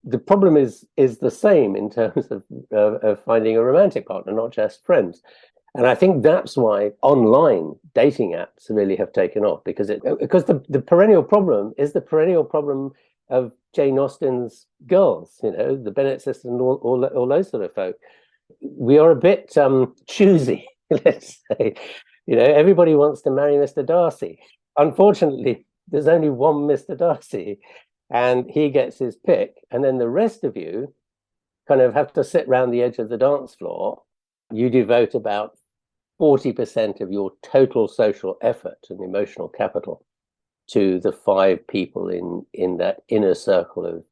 the problem is the same in terms of finding a romantic partner, not just friends. And I think that's why online dating apps really have taken off, because the perennial problem is the perennial problem of Jane Austen's girls, the Bennet sisters and all those sort of folk. We are a bit choosy, let's say. Everybody wants to marry Mr. Darcy. Unfortunately, there's only one Mr. Darcy, and he gets his pick, and then the rest of you kind of have to sit around the edge of the dance floor. You devote about 40% of your total social effort and emotional capital to the 5 people in that inner circle of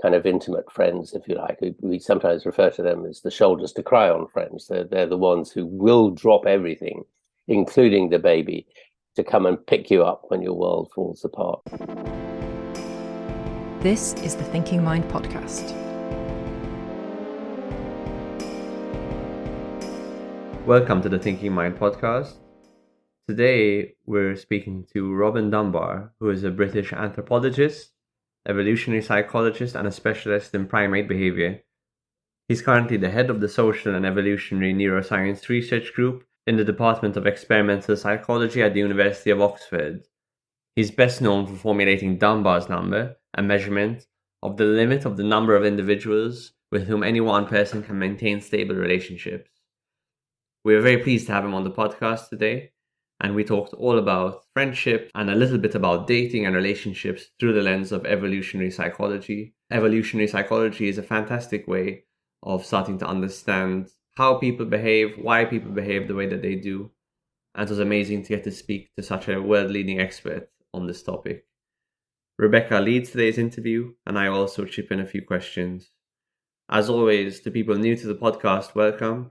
kind of intimate friends, if you like. We sometimes refer to them as the shoulders to cry on friends. They're the ones who will drop everything, including the baby, to come and pick you up when your world falls apart. This is the Thinking Mind podcast. Welcome to the Thinking Mind podcast. Today we're speaking to Robin Dunbar, who is a British anthropologist, evolutionary psychologist, and a specialist in primate behaviour. He's currently the head of the social and evolutionary neuroscience research group in the Department of Experimental Psychology at the University of Oxford. He's best known for formulating Dunbar's number, a measurement of the limit of the number of individuals with whom any one person can maintain stable relationships. We are very pleased to have him on the podcast today, and we talked all about friendship and a little bit about dating and relationships through the lens of evolutionary psychology. Evolutionary psychology is a fantastic way of starting to understand how people behave, why people behave the way that they do, and it was amazing to get to speak to such a world-leading expert on this topic. Rebecca leads today's interview, and I also chip in a few questions. As always, to people new to the podcast, welcome.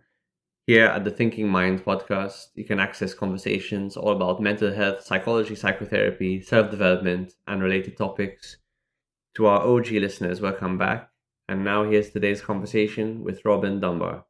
Here at the Thinking Mind podcast, you can access conversations all about mental health, psychology, psychotherapy, self-development, and related topics. To our OG listeners, welcome back. And now here's today's conversation with Robin Dunbar.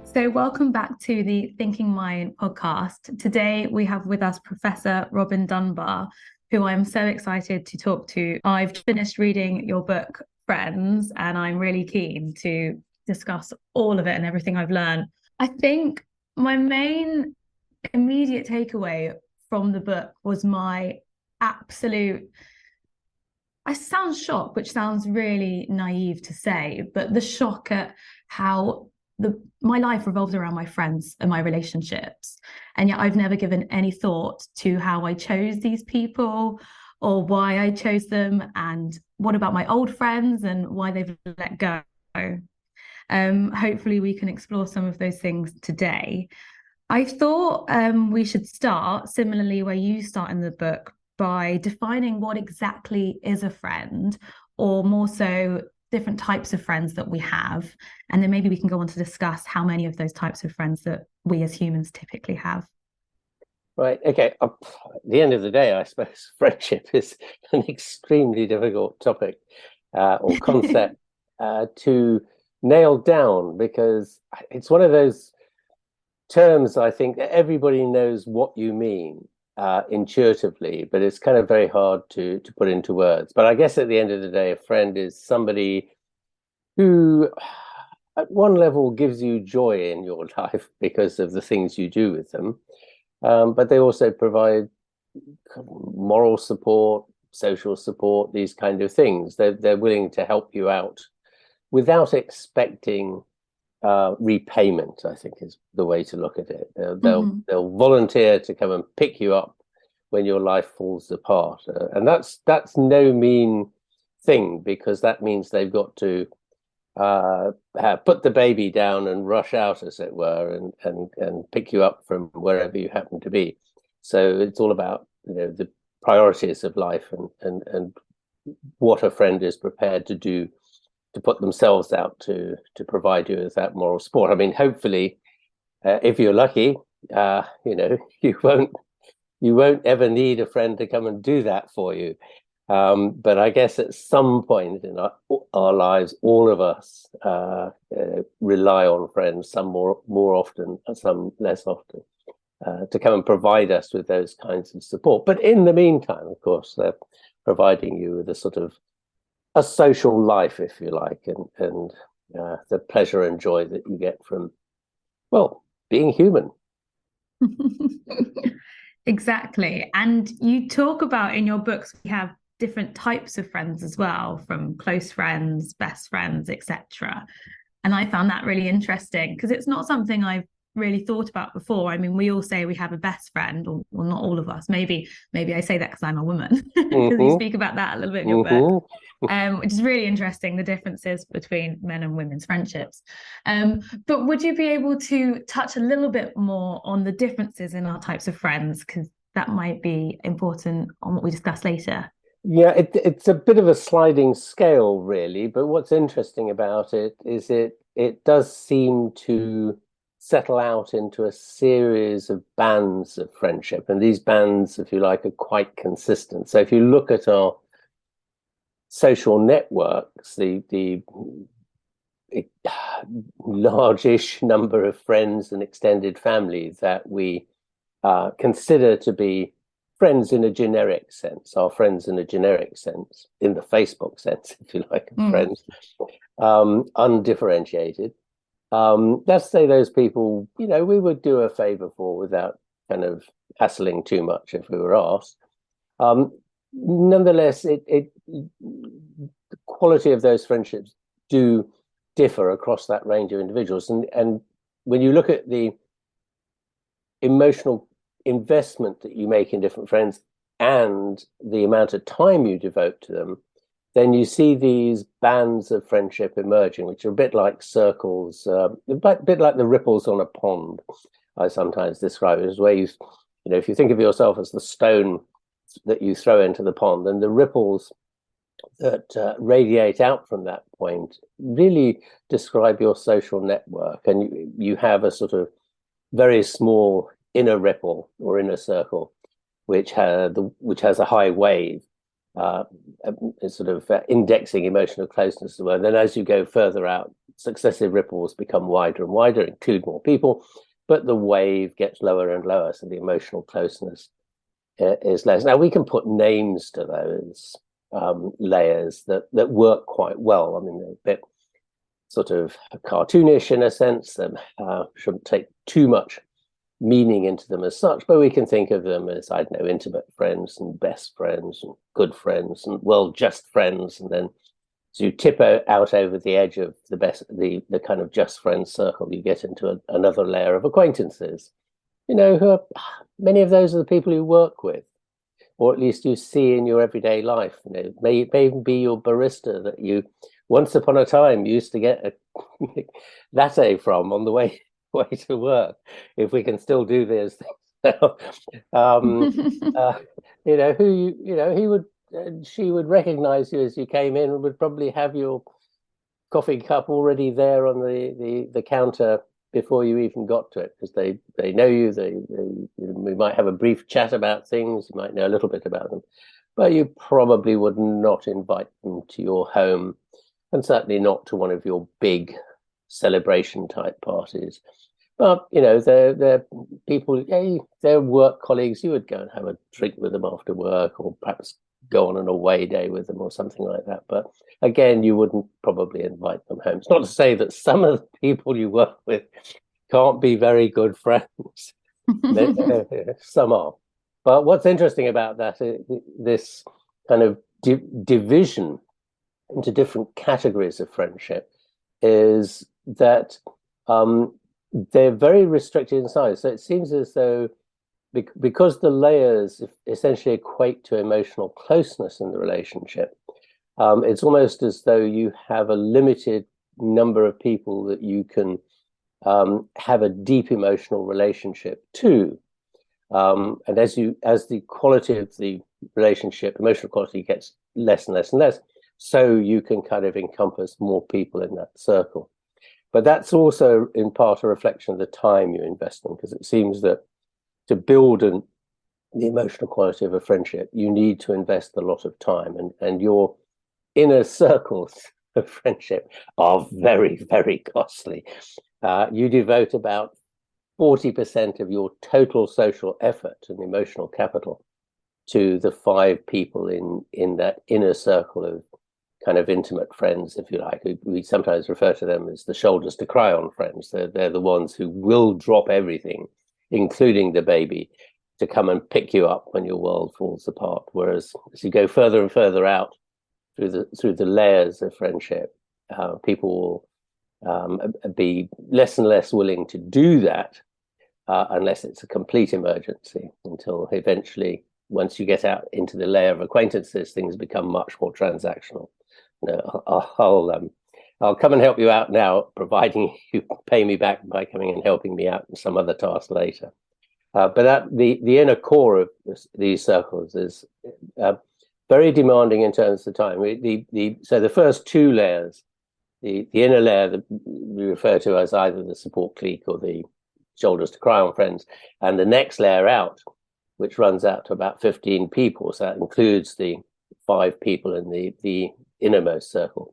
So welcome back to the Thinking Mind podcast. Today we have with us Professor Robin Dunbar, who I'm so excited to talk to. I've finished reading your book, Friends, and I'm really keen to discuss all of it and everything I've learned. I think my main immediate takeaway from the book was my absolute, I sound shocked, which sounds really naive to say, but the shock at how my life revolves around my friends and my relationships, and yet I've never given any thought to how I chose these people or why I chose them, and what about my old friends and why they've let go. Hopefully we can explore some of those things today. I thought we should start similarly where you start in the book, by defining what exactly is a friend, or more so different types of friends that we have, and then maybe we can go on to discuss how many of those types of friends that we as humans typically have. Right. Okay. At the end of the day, I suppose friendship is an extremely difficult topic or concept to nail down, because it's one of those terms I think that everybody knows what you mean intuitively, but it's kind of very hard to put into words. But I guess at the end of the day, a friend is somebody who at one level gives you joy in your life because of the things you do with them, but they also provide moral support, social support, these kind of things. They're willing to help you out without expecting repayment, I think, is the way to look at it. They'll volunteer to come and pick you up when your life falls apart, and that's no mean thing, because that means they've got to put the baby down and rush out, as it were, and pick you up from wherever you happen to be. So it's all about the priorities of life and what a friend is prepared to do to put themselves out to provide you with that moral support. I mean, hopefully, if you're lucky, you won't ever need a friend to come and do that for you. But I guess at some point in our lives, all of us rely on friends, some more often, some less often, to come and provide us with those kinds of support. But in the meantime, of course, they're providing you with a sort of a social life, if you like, and the pleasure and joy that you get from, well, being human. Exactly. And you talk about in your books, we have different types of friends as well, from close friends, best friends, etc. And I found that really interesting because it's not something I've really thought about before. I mean, we all say we have a best friend, or well, not all of us. Maybe I say that because I'm a woman, because you speak about that a little bit in your book, which is really interesting, the differences between men and women's friendships. But would you be able to touch a little bit more on the differences in our types of friends? Because that might be important on what we discuss later. Yeah, it's a bit of a sliding scale, really. But what's interesting about it is it does seem to settle out into a series of bands of friendship. And these bands, if you like, are quite consistent. So if you look at our social networks, the large-ish number of friends and extended families that we consider to be friends in a generic sense, our friends in a generic sense, in the Facebook sense, if you like, of friends, undifferentiated. Let's say those people, we would do a favor for without kind of hassling too much if we were asked. Nonetheless, the quality of those friendships do differ across that range of individuals. And when you look at the emotional investment that you make in different friends and the amount of time you devote to them, then you see these bands of friendship emerging, which are a bit like circles, a bit like the ripples on a pond. I sometimes describe it as where if you think of yourself as the stone that you throw into the pond, and the ripples that radiate out from that point really describe your social network, and you have a sort of very small inner ripple or inner circle, which has a high wave, sort of indexing emotional closeness as well. Then as you go further out, successive ripples become wider and wider, include more people, but the wave gets lower and lower, so the emotional closeness is less. Now we can put names to those layers that work quite well. I mean, they're a bit sort of cartoonish in a sense. Shouldn't take too much meaning into them as such, but we can think of them as, I don't know, intimate friends and best friends and good friends and, well, just friends. And then as you tip out over the edge of the kind of just friends circle, you get into another layer of acquaintances, who are, many of those are the people you work with, or at least you see in your everyday life. May even be your barista that you once upon a time used to get a latte from on the way to work, if we can still do these things now. She would recognize you as you came in and would probably have your coffee cup already there on the counter before you even got to it, because they know you. We might have a brief chat about things. You might know a little bit about them, but you probably would not invite them to your home, and certainly not to one of your big celebration type parties. But they're people, they're work colleagues. You would go and have a drink with them after work, or perhaps go on an away day with them or something like that. But again, you wouldn't probably invite them home. It's not to say that some of the people you work with can't be very good friends. Some are. But what's interesting about that is this kind of division into different categories of friendship is that they're very restricted in size. So it seems as though because the layers essentially equate to emotional closeness in the relationship, it's almost as though you have a limited number of people that you can have a deep emotional relationship to. And as the quality of the relationship, emotional quality, gets less and less and less, so you can kind of encompass more people in that circle. But that's also in part a reflection of the time you invest in, because it seems that to build the emotional quality of a friendship, you need to invest a lot of time, and your inner circles of friendship are very, very costly. You devote about 40% of your total social effort and emotional capital to the 5 people in that inner circle of kind of intimate friends, if you like. We sometimes refer to them as the shoulders to cry on friends. They're the ones who will drop everything, including the baby, to come and pick you up when your world falls apart. Whereas as you go further and further out through the layers of friendship, people will be less and less willing to do that unless it's a complete emergency, until eventually, once you get out into the layer of acquaintances, things become much more transactional. I'll come and help you out now, providing you pay me back by coming and helping me out in some other task later. But the inner core of these circles is very demanding in terms of time. So the first 2 layers, the inner layer that we refer to as either the support clique or the shoulders to cry on friends, and the next layer out, which runs out to about 15 people. So that includes the 5 people in the innermost circle.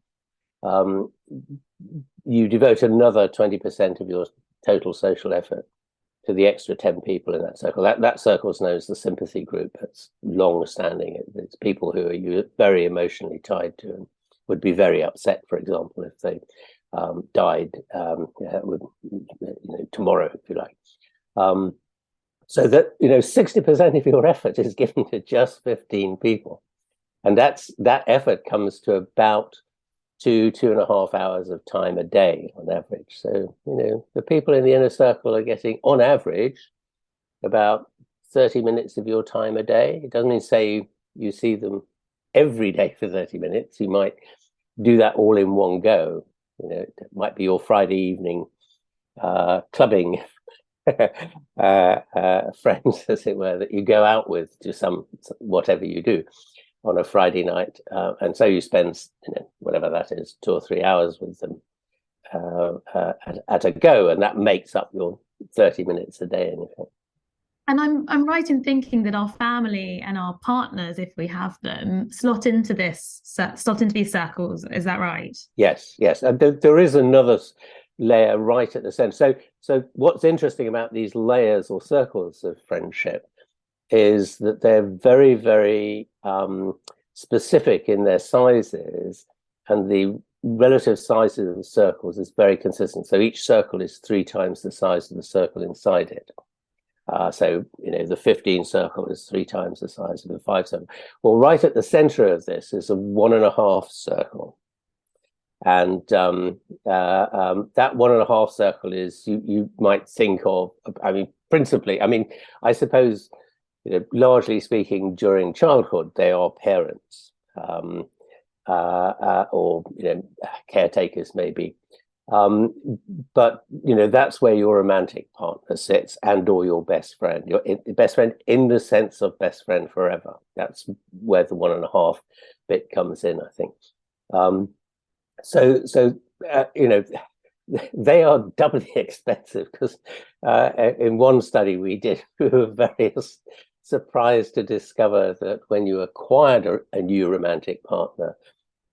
You devote another 20% of your total social effort to the extra 10 people in that circle. That circle is known as the sympathy group. It's long-standing. It's people who are very emotionally tied to and would be very upset, for example, if they died tomorrow, if you like. So that 60% of your effort is given to just 15 people, and that effort comes to about 2.5 hours of time a day on average. So the people in the inner circle are getting, on average, about 30 minutes of your time a day. It doesn't mean say you see them every day for 30 minutes. You might do that all in one go. It might be your Friday evening clubbing friends, as it were, that you go out with to whatever you do on a Friday night, and so you spend whatever that is, 2 or 3 hours with them at a go, and that makes up your 30 minutes a day in effect. And I'm right in thinking that our family and our partners, if we have them, slot into these circles. Is that right? Yes. And there is another layer right at the center. So what's interesting about these layers or circles of friendship is that they're very, very specific in their sizes, and the relative sizes of the circles is very consistent. So each circle is 3 times the size of the circle inside it. So the 15 circle is 3 times the size of the 5 circle. Well, right at the center of this is a 1.5 circle. And that 1.5 circle is, you might think of, principally, I suppose, largely speaking, during childhood, they are parents or caretakers maybe. But that's where your romantic partner sits, and/or your best friend, your best friend in the sense of best friend forever. That's where the 1.5 bit comes in, I think. So they are doubly expensive, because in one study we did, we were very surprised to discover that when you acquired a new romantic partner,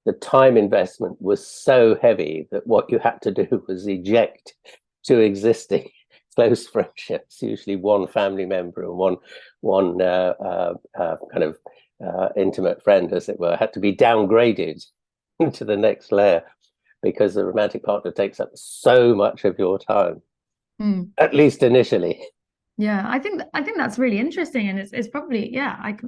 the time investment was so heavy that what you had to do was eject 2 existing close friendships, usually one family member and one kind of intimate friend, as it were, had to be downgraded into the next layer, because the romantic partner takes up so much of your time, at least initially. Yeah, I think that's really interesting, and it's probably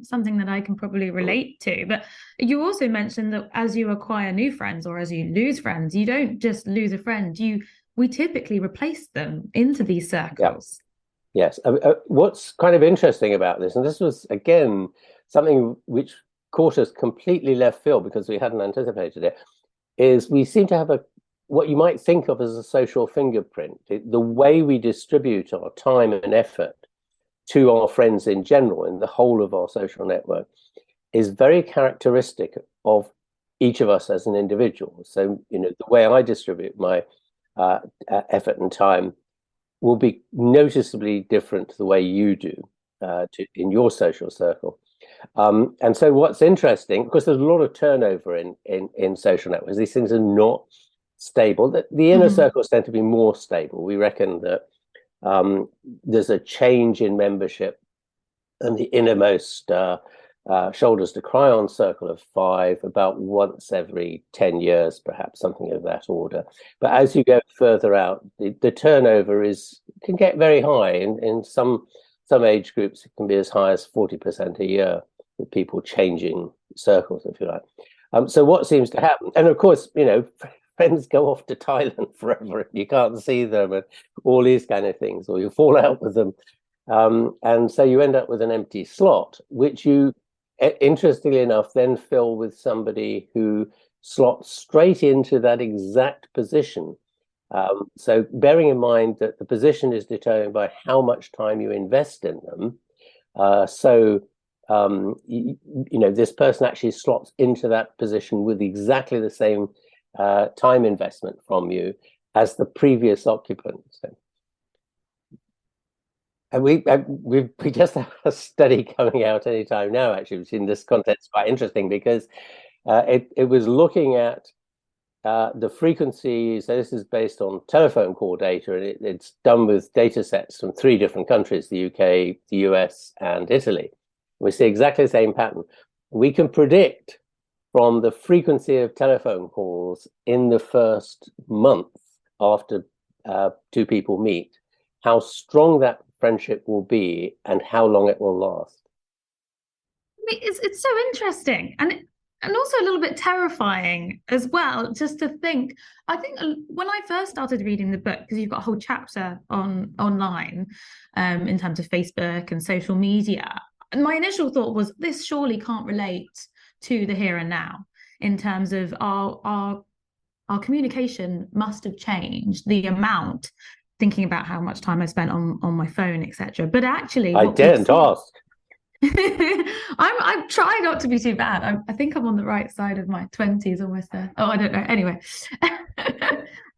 something that I can probably relate to. But you also mentioned that as you acquire new friends, or as you lose friends, you don't just lose a friend. We typically replace them into these circles. Yeah. Yes. What's kind of interesting about this, and this was again something which caught us completely left field because we hadn't anticipated it, is we seem to have what you might think of as a social fingerprint. The way we distribute our time and effort to our friends in general, in the whole of our social network, is very characteristic of each of us as an individual. So, the way I distribute my effort and time will be noticeably different to the way you do. in your social circle. And so what's interesting, because there's a lot of turnover in social networks. These things are not stable. The inner circles tend to be more stable. We reckon that there's a change in membership, and the innermost shoulders to cry on circle of 5 about once every 10 years, perhaps, something of that order. But as you go further out, the turnover can get very high. In some age groups, it can be as high as 40% a year, with people changing circles, if you like. So what seems to happen, and of course, friends go off to Thailand forever, and you can't see them, and all these kind of things, or you fall out with them. And so you end up with an empty slot, which you, interestingly enough, then fill with somebody who slots straight into that exact position. So bearing in mind that the position is determined by how much time you invest in them. This person actually slots into that position with exactly the same time investment from you as the previous occupant. So, and we just have a study coming out anytime now, actually, which in this context is quite interesting, because it was looking at the frequency. So this is based on telephone call data, and it's done with data sets from 3 different countries: the UK, the US, and Italy. We see exactly the same pattern. We can predict from the frequency of telephone calls in the first month after 2 people meet how strong that friendship will be and how long it will last. It's so interesting, and also a little bit terrifying as well, just to think. I think when I first started reading the book, because you've got a whole chapter online in terms of Facebook and social media, and my initial thought was, this surely can't relate to the here and now, in terms of our communication must have changed, the amount, thinking about how much time I spent on my phone, etc. But actually, I daren't ask. I try not to be too bad. I think I'm on the right side of my 20s, almost there. Oh, I don't know. Anyway,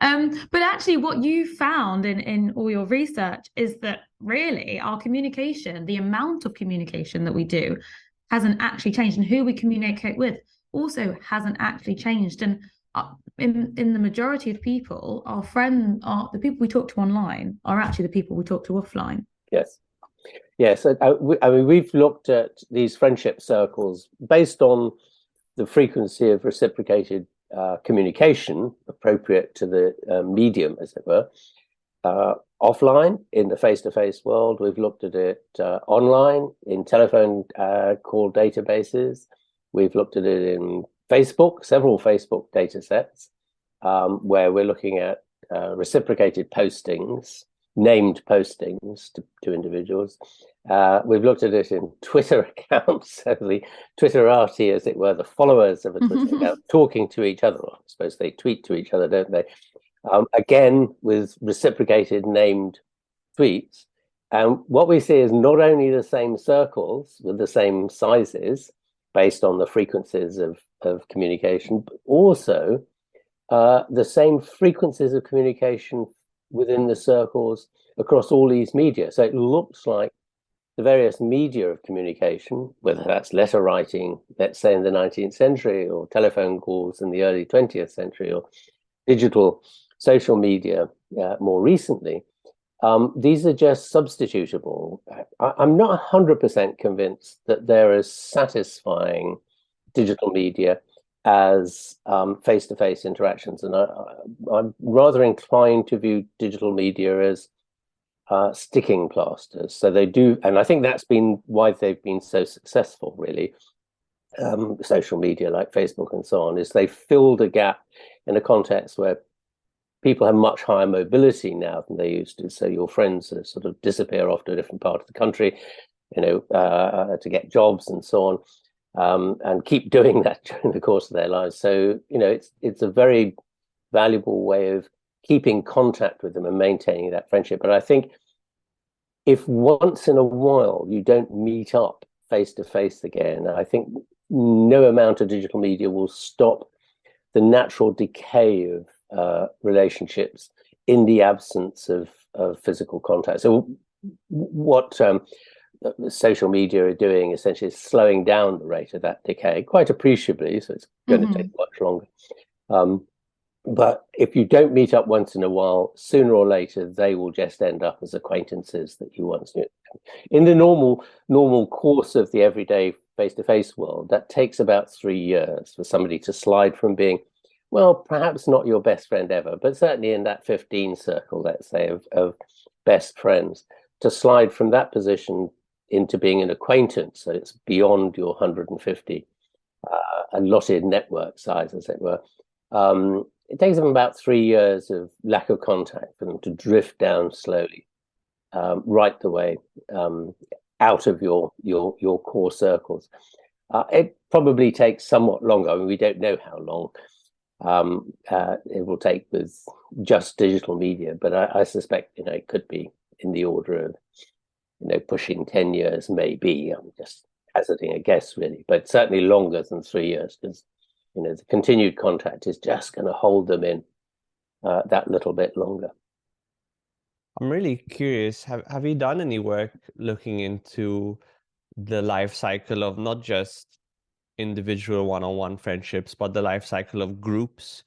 but actually, what you found in all your research is that really our communication, the amount of communication that we do, hasn't actually changed, and who we communicate with also hasn't actually changed. And in the majority of people, the people we talk to online are actually the people we talk to offline. Yes, I mean, we've looked at these friendship circles based on the frequency of reciprocated communication appropriate to the medium, as it were. Offline, in the face-to-face world, we've looked at it online, in telephone call databases. We've looked at it in Facebook, several Facebook data sets, where we're looking at reciprocated postings, named postings to individuals. We've looked at it in Twitter accounts, so the Twitterati, as it were, the followers of a Twitter account, talking to each other. I suppose they tweet to each other, don't they? Again, with reciprocated named tweets. And what we see is not only the same circles with the same sizes based on the frequencies of communication, but also the same frequencies of communication within the circles across all these media. So it looks like the various media of communication, whether that's letter writing, let's say in the 19th century, or telephone calls in the early 20th century, or digital social media more recently, these are just substitutable. I'm not 100% convinced that they're as satisfying digital media as face-to-face interactions. And I'm rather inclined to view digital media as sticking plasters. So they do, and I think that's been why they've been so successful, really. Social media like Facebook and so on, is they filled a gap in a context where people have much higher mobility now than they used to. So your friends sort of disappear off to a different part of the country, to get jobs and so on, and keep doing that during the course of their lives. So, it's a very valuable way of keeping contact with them and maintaining that friendship. But I think if once in a while you don't meet up face to face again, I think no amount of digital media will stop the natural decay of relationships in the absence of physical contact. So what social media are doing essentially is slowing down the rate of that decay quite appreciably. So it's going to take much longer. But if you don't meet up once in a while, sooner or later, they will just end up as acquaintances that you once knew. In the normal course of the everyday face-to-face world, that takes about 3 years for somebody to slide from being, well, perhaps not your best friend ever, but certainly in that 15 circle, let's say, of best friends, to slide from that position into being an acquaintance. So it's beyond your 150 allotted network size, as it were. It takes them about 3 years of lack of contact for them to drift down slowly, right the way out of your core circles. It probably takes somewhat longer. I mean, we don't know how long it will take with just digital media, but I suspect it could be in the order of pushing 10 years, maybe. I'm just hazarding a guess, really, but certainly longer than 3 years, because the continued contact is just going to hold them in that little bit longer. I'm really curious, have you done any work looking into the life cycle of not just individual one-on-one friendships, but the life cycle of groups?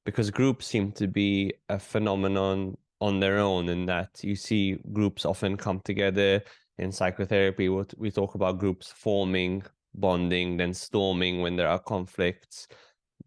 Because groups seem to be a phenomenon on their own, in that you see groups often come together. In psychotherapy, we talk about groups forming, bonding, then storming when there are conflicts,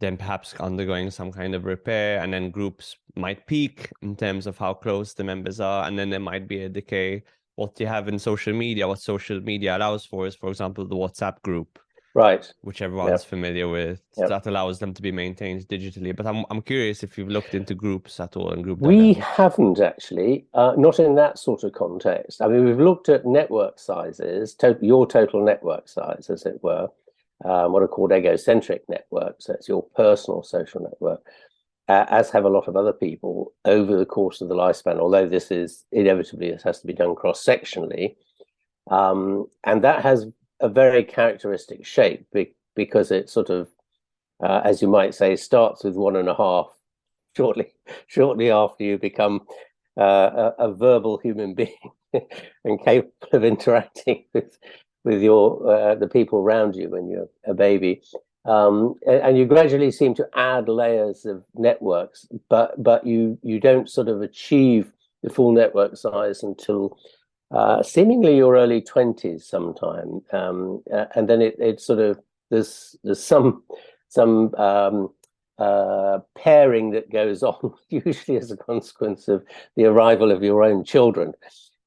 then perhaps undergoing some kind of repair, and then groups might peak in terms of how close the members are, and then there might be a decay. What you have in social media, what social media allows for is, for example, the WhatsApp group, right, which everyone's familiar with, that allows them to be maintained digitally. But I'm curious if you've looked into groups at all and group We dynamics. haven't actually, not in that sort of context. I mean, we've looked at network sizes, your total network size, as it were, what are called egocentric networks. So it's your personal social network, as have a lot of other people over the course of the lifespan, although this has to be done cross-sectionally. And that has a very characteristic shape because it sort of, as you might say, starts with 1.5 shortly after you become a verbal human being and capable of interacting with the people around you when you're a baby. And you gradually seem to add layers of networks, but you don't sort of achieve the full network size until seemingly your early 20s sometime, and then it sort of there's some pairing that goes on, usually as a consequence of the arrival of your own children,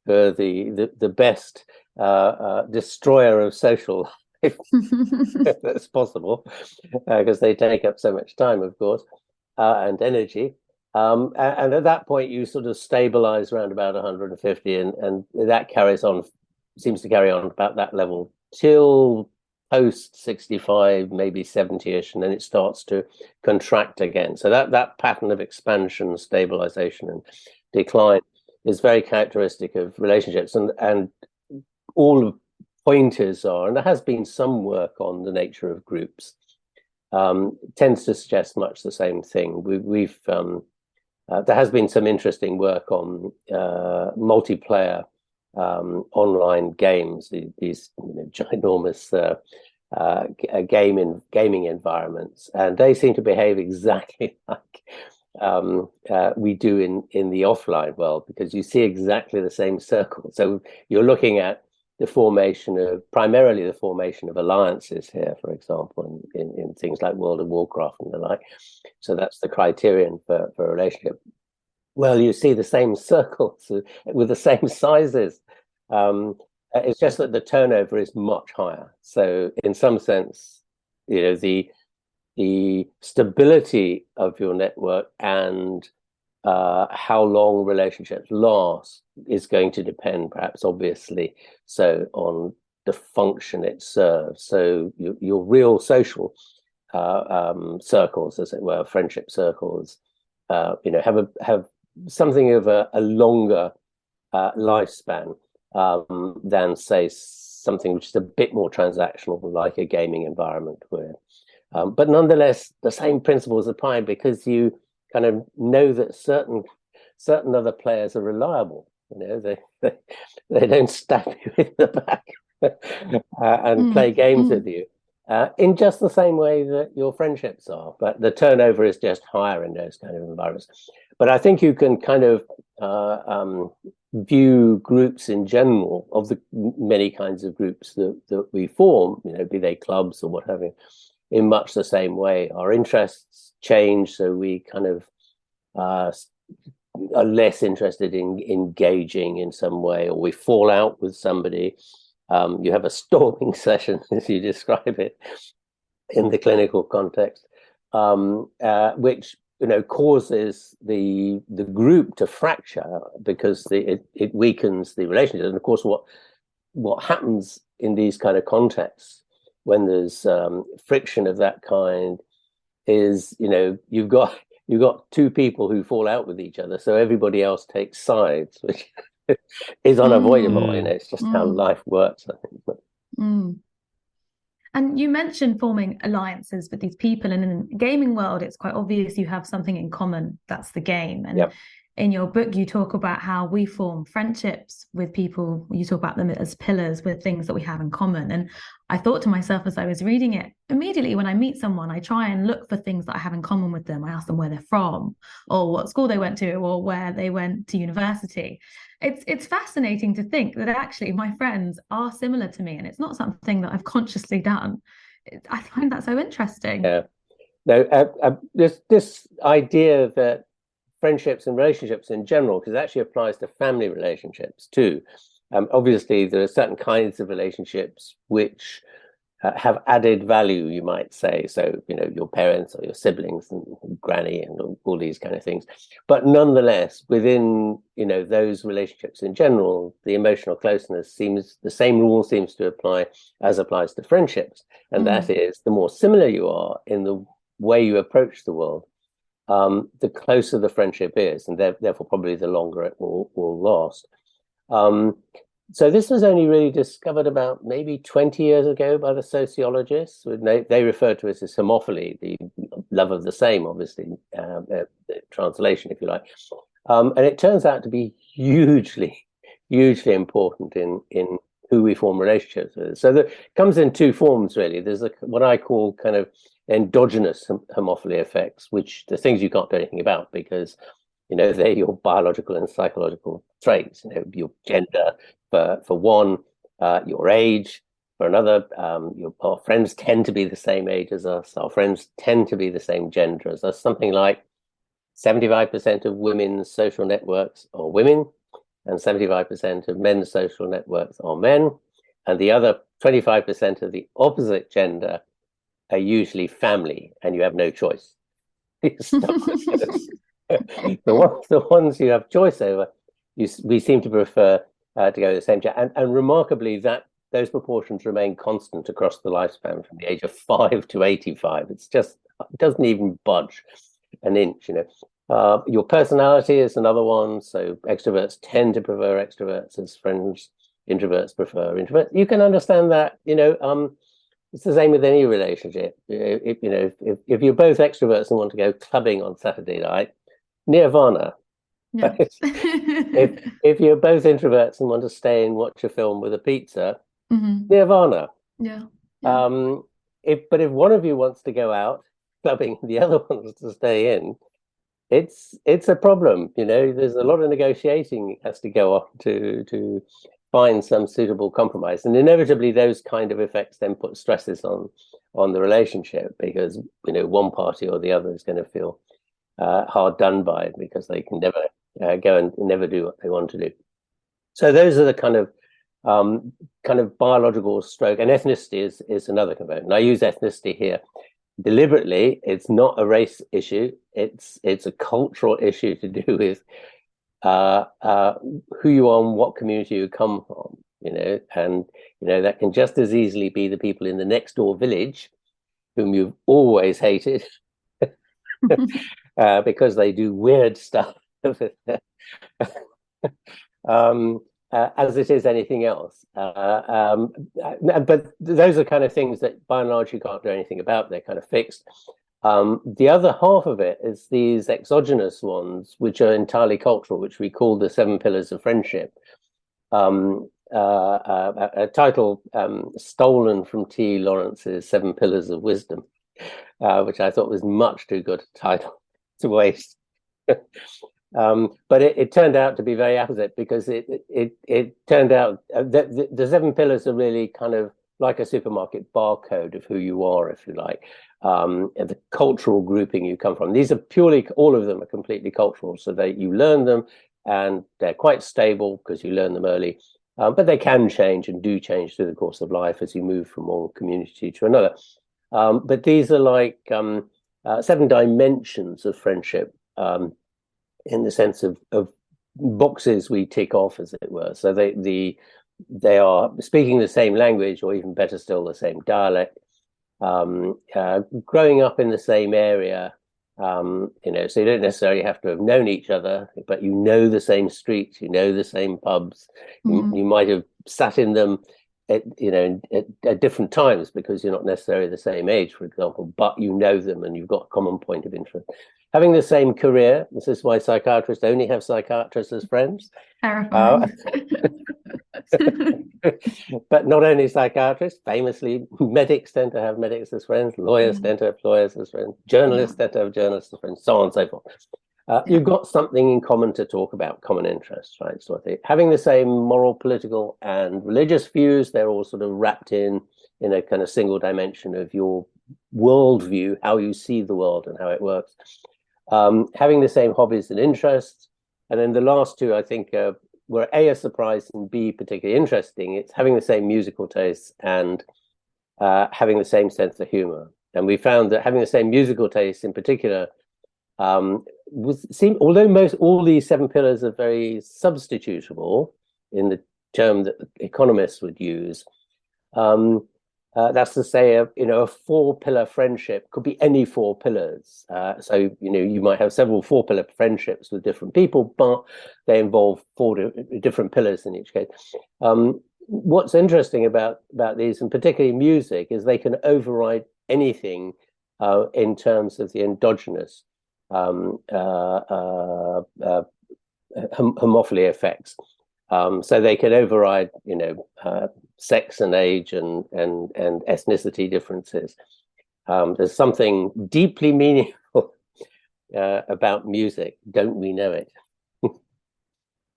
who are the best destroyer of social life that's possible, because they take up so much time, of course, and energy. And at that point, you sort of stabilize around about 150, and that seems to carry on about that level till post 65, maybe 70-ish, and then it starts to contract again. So that pattern of expansion, stabilization, and decline is very characteristic of relationships, and all the pointers are, and there has been some work on the nature of groups, tends to suggest much the same thing. There has been some interesting work on multiplayer online games, these ginormous gaming environments, and they seem to behave exactly like we do in the offline world, because you see exactly the same circle. So you're looking at primarily the formation of alliances here, for example, in things like World of Warcraft and the like. So that's the criterion for a relationship. Well, you see the same circles with the same sizes. It's just that the turnover is much higher. So in some sense, the stability of your network and how long relationships last is going to depend, perhaps obviously, so on the function it serves. So your real social circles, as it were, friendship circles, have something of a longer lifespan than, say, something which is a bit more transactional, like a gaming environment. But nonetheless, the same principles apply, because you kind of know that certain other players are reliable, they don't stab you in the back and play games with you in just the same way that your friendships are. But the turnover is just higher in those kind of environments. But I think you can kind of view groups in general, of the many kinds of groups that we form, be they clubs or what have you, in much the same way. Our interests change, so we kind of are less interested in engaging in some way, or we fall out with somebody. You have a storming session, as you describe it in the clinical context, which causes the group to fracture because it weakens the relationship. And of course, what happens in these kind of contexts when there's friction of that kind is, you've got two people who fall out with each other, so everybody else takes sides, which is unavoidable. It's just how life works, I think. But... And you mentioned forming alliances with these people, and in the gaming world, it's quite obvious you have something in common. That's the game. And yep. In your book, you talk about how we form friendships with people. You talk about them as pillars with things that we have in common. And I thought to myself as I was reading it, immediately when I meet someone, I try and look for things that I have in common with them. I ask them where they're from, or what school they went to, or where they went to university. It's fascinating to think that actually my friends are similar to me, and it's not something that I've consciously done. I find that so interesting. Yeah. No, this idea that friendships and relationships in general, because it actually applies to family relationships too. Obviously, there are certain kinds of relationships which have added value, you might say. So, your parents or your siblings and granny and all these kind of things. But nonetheless, within, those relationships in general, the emotional closeness the same rule seems to apply as applies to friendships. And that is, the more similar you are in the way you approach the world, the closer the friendship is, and therefore probably the longer it will last. So this was only really discovered about maybe 20 years ago by the sociologists. They refer to it as homophily, the love of the same, obviously, the translation, if you like. And it turns out to be hugely, hugely important in who we form relationships with. So that comes in two forms, really. There's what I call kind of endogenous homophily effects, which the things you can't do anything about because, they're your biological and psychological traits, your gender for one, your age for another. Our friends tend to be the same age as us. Our friends tend to be the same gender as us. Something like 75% of women's social networks are women, and 75% of men's social networks are men. And the other 25% of the opposite gender are usually family, and you have no choice. The ones you have choice over, we seem to prefer to go to the same gender. And remarkably, that those proportions remain constant across the lifespan from the age of 5 to 85. It doesn't even budge an inch, Your personality is another one. So extroverts tend to prefer extroverts as friends. Introverts prefer introverts. You can understand that, it's the same with any relationship. If you're both extroverts and want to go clubbing on Saturday night, nirvana. Yeah. if you're both introverts and want to stay and watch a film with a pizza, nirvana. Yeah. But if one of you wants to go out clubbing and the other wants to stay in, it's a problem. There's a lot of negotiating has to go on to find some suitable compromise, and inevitably those kind of effects then put stresses on the relationship because one party or the other is going to feel hard done by because they can never go and never do what they want to do. So those are the kind of biological stroke, and ethnicity is another component. And I use ethnicity here deliberately. It's not a race issue. It's a cultural issue to do with who you are and what community you come from, and that can just as easily be the people in the next door village whom you've always hated because they do weird stuff as it is anything else. But those are kind of things that by and large you can't do anything about. They're kind of fixed. The other half of it is these exogenous ones, which are entirely cultural, which we call the seven pillars of friendship. A title stolen from T. Lawrence's Seven Pillars of Wisdom, which I thought was much too good a title to waste. But it turned out to be very apposite, because it turned out that the seven pillars are really kind of like a supermarket barcode of who you are, if you like, the cultural grouping you come from. These are purely, all of them are completely cultural, so that you learn them and they're quite stable because you learn them early. But they can change and do change through the course of life as you move from one community to another. But these are like seven dimensions of friendship, in the sense of boxes we tick off, as it were. So they are speaking the same language, or even better still, the same dialect, growing up in the same area. So you don't necessarily have to have known each other, but you know the same streets, you know the same pubs. You might have sat in them at different times, because you're not necessarily the same age, for example, but you know them and you've got a common point of interest. Having the same career. This is why psychiatrists only have psychiatrists as friends. Terrifying. But not only psychiatrists, famously, medics tend to have medics as friends, lawyers tend to have lawyers as friends, journalists tend to have journalists as friends, so on and so forth. You've got something in common to talk about, common interests, right? So I think having the same moral, political, and religious views, they're all sort of wrapped in a kind of single dimension of your worldview, how you see the world and how it works. Having the same hobbies and interests. And then the last two, I think, were A, a surprise, and B, particularly interesting. It's having the same musical tastes and having the same sense of humor. And we found that having the same musical taste in particular, although all these seven pillars are very substitutable in the term that economists would use, that's to say, a four-pillar friendship could be any four pillars. So you might have several four-pillar friendships with different people, but they involve four different pillars in each case. What's interesting about these, and particularly music, is they can override anything in terms of the endogenous homophily effects. So they can override, sex and age and ethnicity differences. There's something deeply meaningful about music. Don't we know it?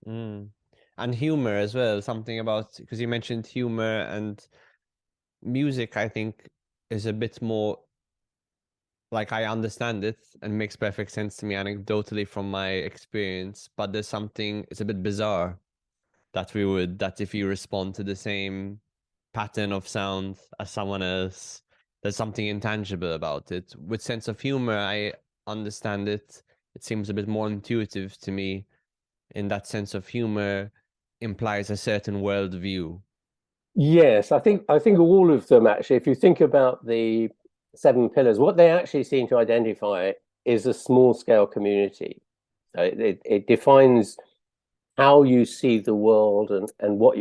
And humor as well. Something about, because you mentioned humor, and music, I think, is a bit more like, I understand it and makes perfect sense to me anecdotally from my experience, but there's something, it's a bit bizarre that if you respond to the same pattern of sound as someone else, there's something intangible about it. With sense of humor, I understand it. It seems a bit more intuitive to me, in that sense of humor implies a certain worldview. Yes, I think all of them, actually, if you think about the seven pillars, what they actually seem to identify is a small-scale community. It defines how you see the world and what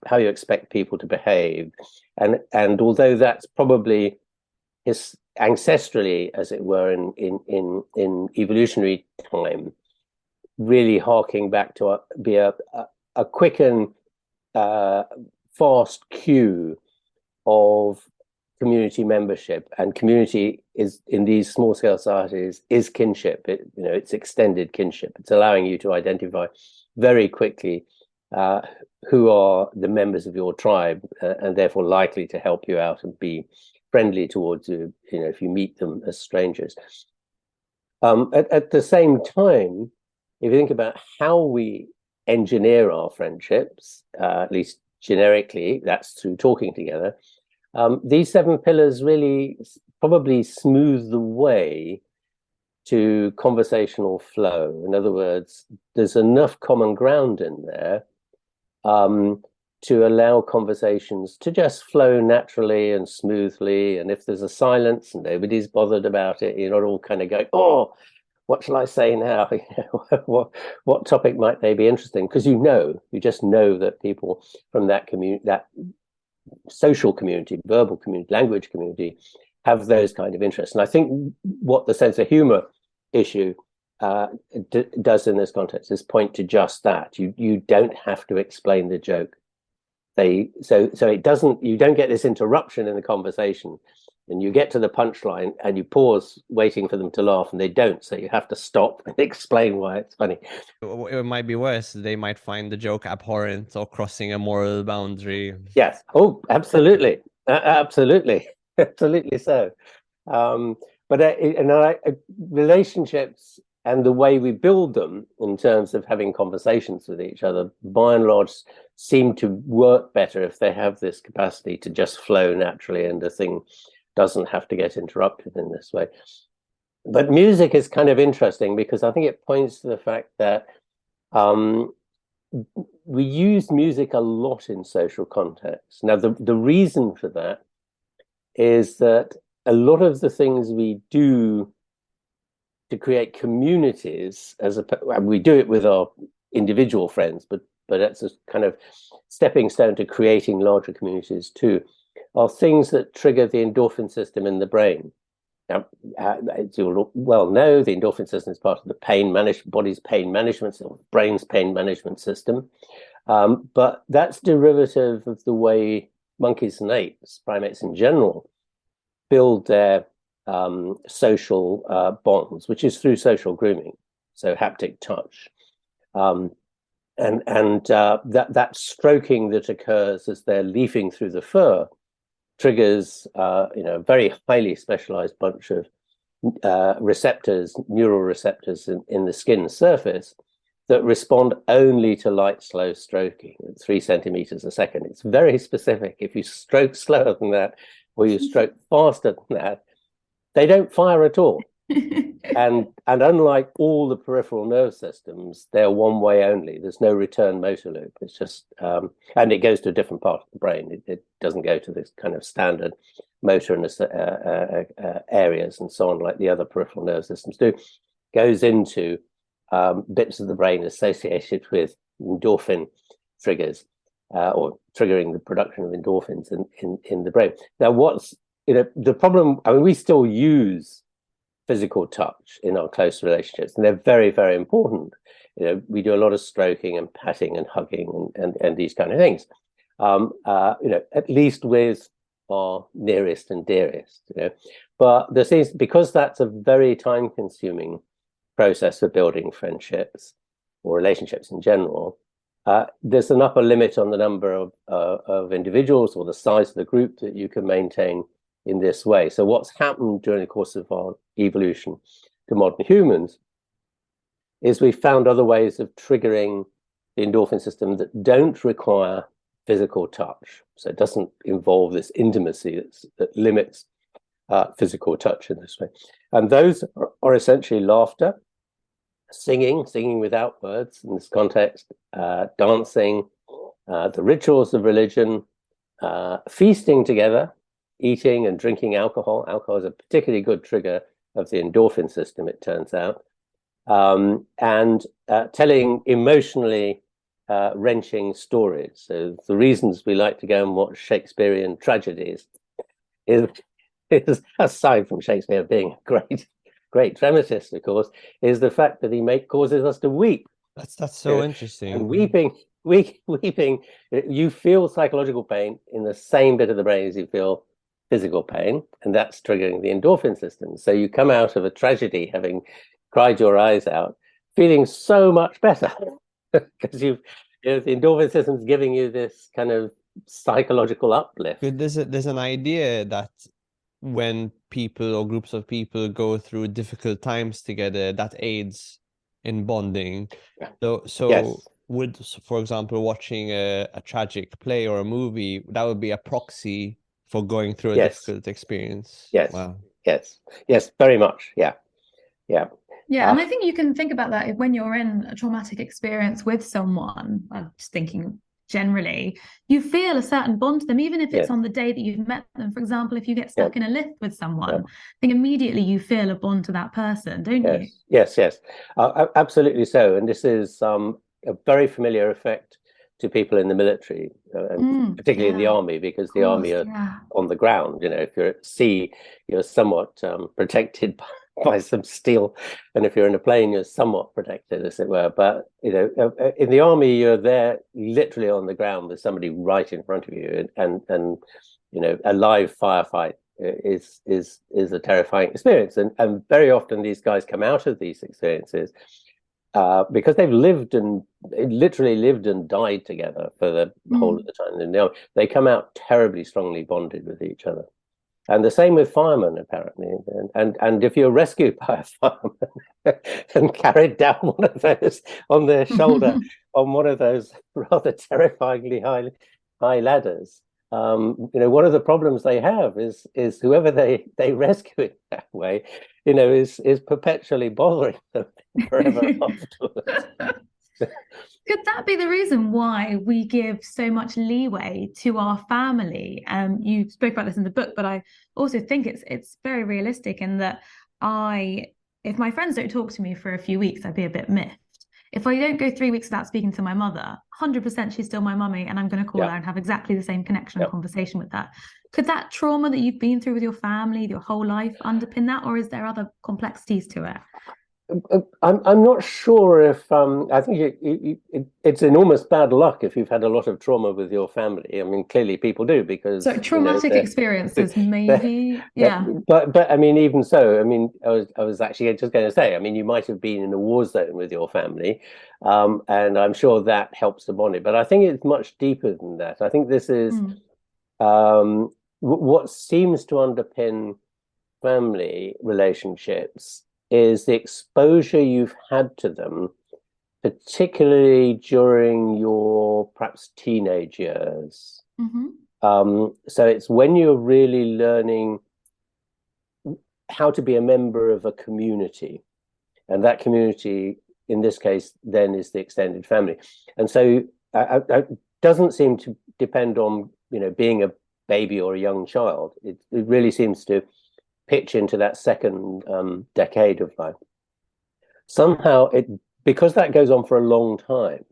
how you expect people to behave, and although that's probably ancestrally, as it were, in evolutionary time, really harking back to be a quick and fast cue of community membership, and community is, in these small scale societies, is kinship. It's extended kinship. It's allowing you to identify very quickly who are the members of your tribe, and therefore likely to help you out and be friendly towards you, if you meet them as strangers. At the same time, if you think about how we engineer our friendships, at least generically, that's through talking together. These seven pillars really probably smooth the way to conversational flow. In other words, there's enough common ground in there to allow conversations to just flow naturally and smoothly. And if there's a silence and nobody's bothered about it, you're not all kind of going, oh, what shall I say now? What topic might they be interesting? Because you just know that people from that community, that social community, verbal community, language community, have those kind of interests. And I think what the sense of humor issue does in this context is point to just that. You don't have to explain the joke. So it doesn't, you don't get this interruption in the conversation, and you get to the punchline and you pause waiting for them to laugh, and they don't. So you have to stop and explain why it's funny. It might be worse. They might find the joke abhorrent or crossing a moral boundary. Yes. Oh, absolutely. Absolutely. Absolutely so. Relationships and the way we build them in terms of having conversations with each other, by and large, seem to work better if they have this capacity to just flow naturally and the thing doesn't have to get interrupted in this way. But music is kind of interesting because I think it points to the fact that we use music a lot in social contexts. Now, the reason for that is that a lot of the things we do to create communities, we do it with our individual friends, but that's a kind of stepping stone to creating larger communities too, are things that trigger the endorphin system in the brain. Now, as you'll well know, the endorphin system is part of the body's pain management, or brain's pain management system. But that's derivative of the way monkeys and apes, primates in general, build their social bonds, which is through social grooming, so haptic touch. That stroking that occurs as they're leafing through the fur triggers a very highly specialized bunch of receptors, neural receptors in the skin surface that respond only to light, slow stroking at 3 centimeters a second. It's very specific. If you stroke slower than that, or you stroke faster than that, they don't fire at all. And unlike all the peripheral nerve systems, they're one way only. There's no return motor loop. It's just, and it goes to a different part of the brain. It doesn't go to this kind of standard motor areas and so on, like the other peripheral nerve systems do. It goes into bits of the brain associated with endorphin triggers, or triggering the production of endorphins in the brain. Now, what's the problem? I mean, we still use physical touch in our close relationships, and they're very, very important. We do a lot of stroking and patting and hugging and these kind of things. At least with our nearest and dearest. But there seems, because that's a very time-consuming process for building friendships or relationships in general, there's an upper limit on the number of individuals or the size of the group that you can maintain in this way. So what's happened during the course of our evolution to modern humans is we found other ways of triggering the endorphin system that don't require physical touch. So it doesn't involve this intimacy that limits physical touch in this way. And those are essentially laughter, singing without words in this context, dancing, the rituals of religion, feasting together, eating and drinking alcohol. Alcohol is a particularly good trigger of the endorphin system, it turns out, and telling emotionally wrenching stories. So the reasons we like to go and watch Shakespearean tragedies is aside from Shakespeare being a great dramatist, of course, is the fact that he causes us to weep. That's so interesting. And weeping, you feel psychological pain in the same bit of the brain as you feel physical pain, and that's triggering the endorphin system. So you come out of a tragedy having cried your eyes out, feeling so much better because the endorphin system's giving you this kind of psychological uplift. There's an idea that when people or groups of people go through difficult times together, that aids in bonding. So yes. Would, for example, watching a tragic play or a movie, that would be a proxy for going through a difficult experience? Yes. Wow. Yes, very much. Yeah. And I think you can think about that when you're in a traumatic experience with someone. I'm just thinking generally, you feel a certain bond to them, even if it's on the day that you've met them. For example, if you get stuck in a lift with someone, I think immediately you feel a bond to that person, don't you? Yes. Absolutely so. And this is a very familiar effect to people in the military, and particularly in the army, because the army are on the ground. If you're at sea, you're somewhat protected by some steel, and if you're in a plane, you're somewhat protected, as it were. But in the army, you're there literally on the ground. There's somebody right in front of you, and a live firefight is a terrifying experience. And very often these guys come out of these experiences because they've literally lived and died together for the whole of the time. And they come out terribly strongly bonded with each other. And the same with firemen, apparently. And if you're rescued by a fireman and carried down one of those on their shoulder on one of those rather terrifyingly high ladders, one of the problems they have is whoever they rescue it that way, is perpetually bothering them forever afterwards. Could that be the reason why we give so much leeway to our family? You spoke about this in the book, but I also think it's very realistic in that if my friends don't talk to me for a few weeks, I'd be a bit miffed. If I don't go 3 weeks without speaking to my mother, 100% she's still my mummy, and I'm going to call her and have exactly the same connection and conversation with her. Could that trauma that you've been through with your family, your whole life, underpin that, or is there other complexities to it? I'm not sure if I think it's enormous bad luck if you've had a lot of trauma with your family. I mean, clearly people do, because traumatic experiences, maybe, But I mean, even so, I mean, I was actually just going to say, I mean, you might have been in a war zone with your family, and I'm sure that helps to bond it. But I think it's much deeper than that. I think this is what seems to underpin family relationships is the exposure you've had to them, particularly during your perhaps teenage years. So it's when you're really learning how to be a member of a community, and that community, in this case, then is the extended family. And so it doesn't seem to depend on being a baby or a young child. It really seems to pitch into that second decade of life. Somehow, because that goes on for a long time,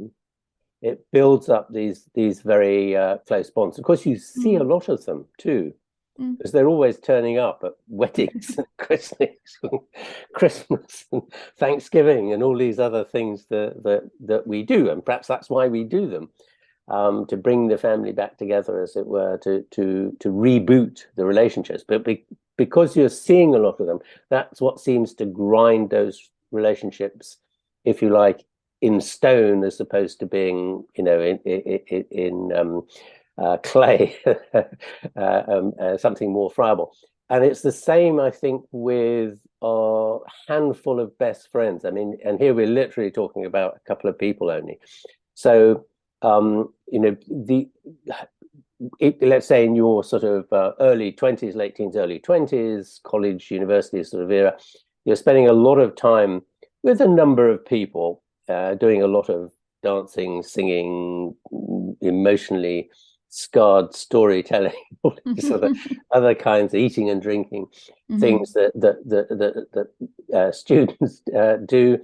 it builds up these very close bonds. Of course, you see a lot of them too, because they're always turning up at weddings and Christmas and Thanksgiving and all these other things that we do, and perhaps that's why we do them. To bring the family back together, as it were, to reboot the relationships. But because you're seeing a lot of them, that's what seems to grind those relationships, if you like, in stone, as opposed to being, in clay, something more friable. And it's the same, I think, with a handful of best friends. I mean, and here we're literally talking about a couple of people only. So, let's say in your sort of early 20s, late teens, early 20s, college, university sort of era, you're spending a lot of time with a number of people, doing a lot of dancing, singing, emotionally scarred storytelling, all these other kinds of eating and drinking things that students do.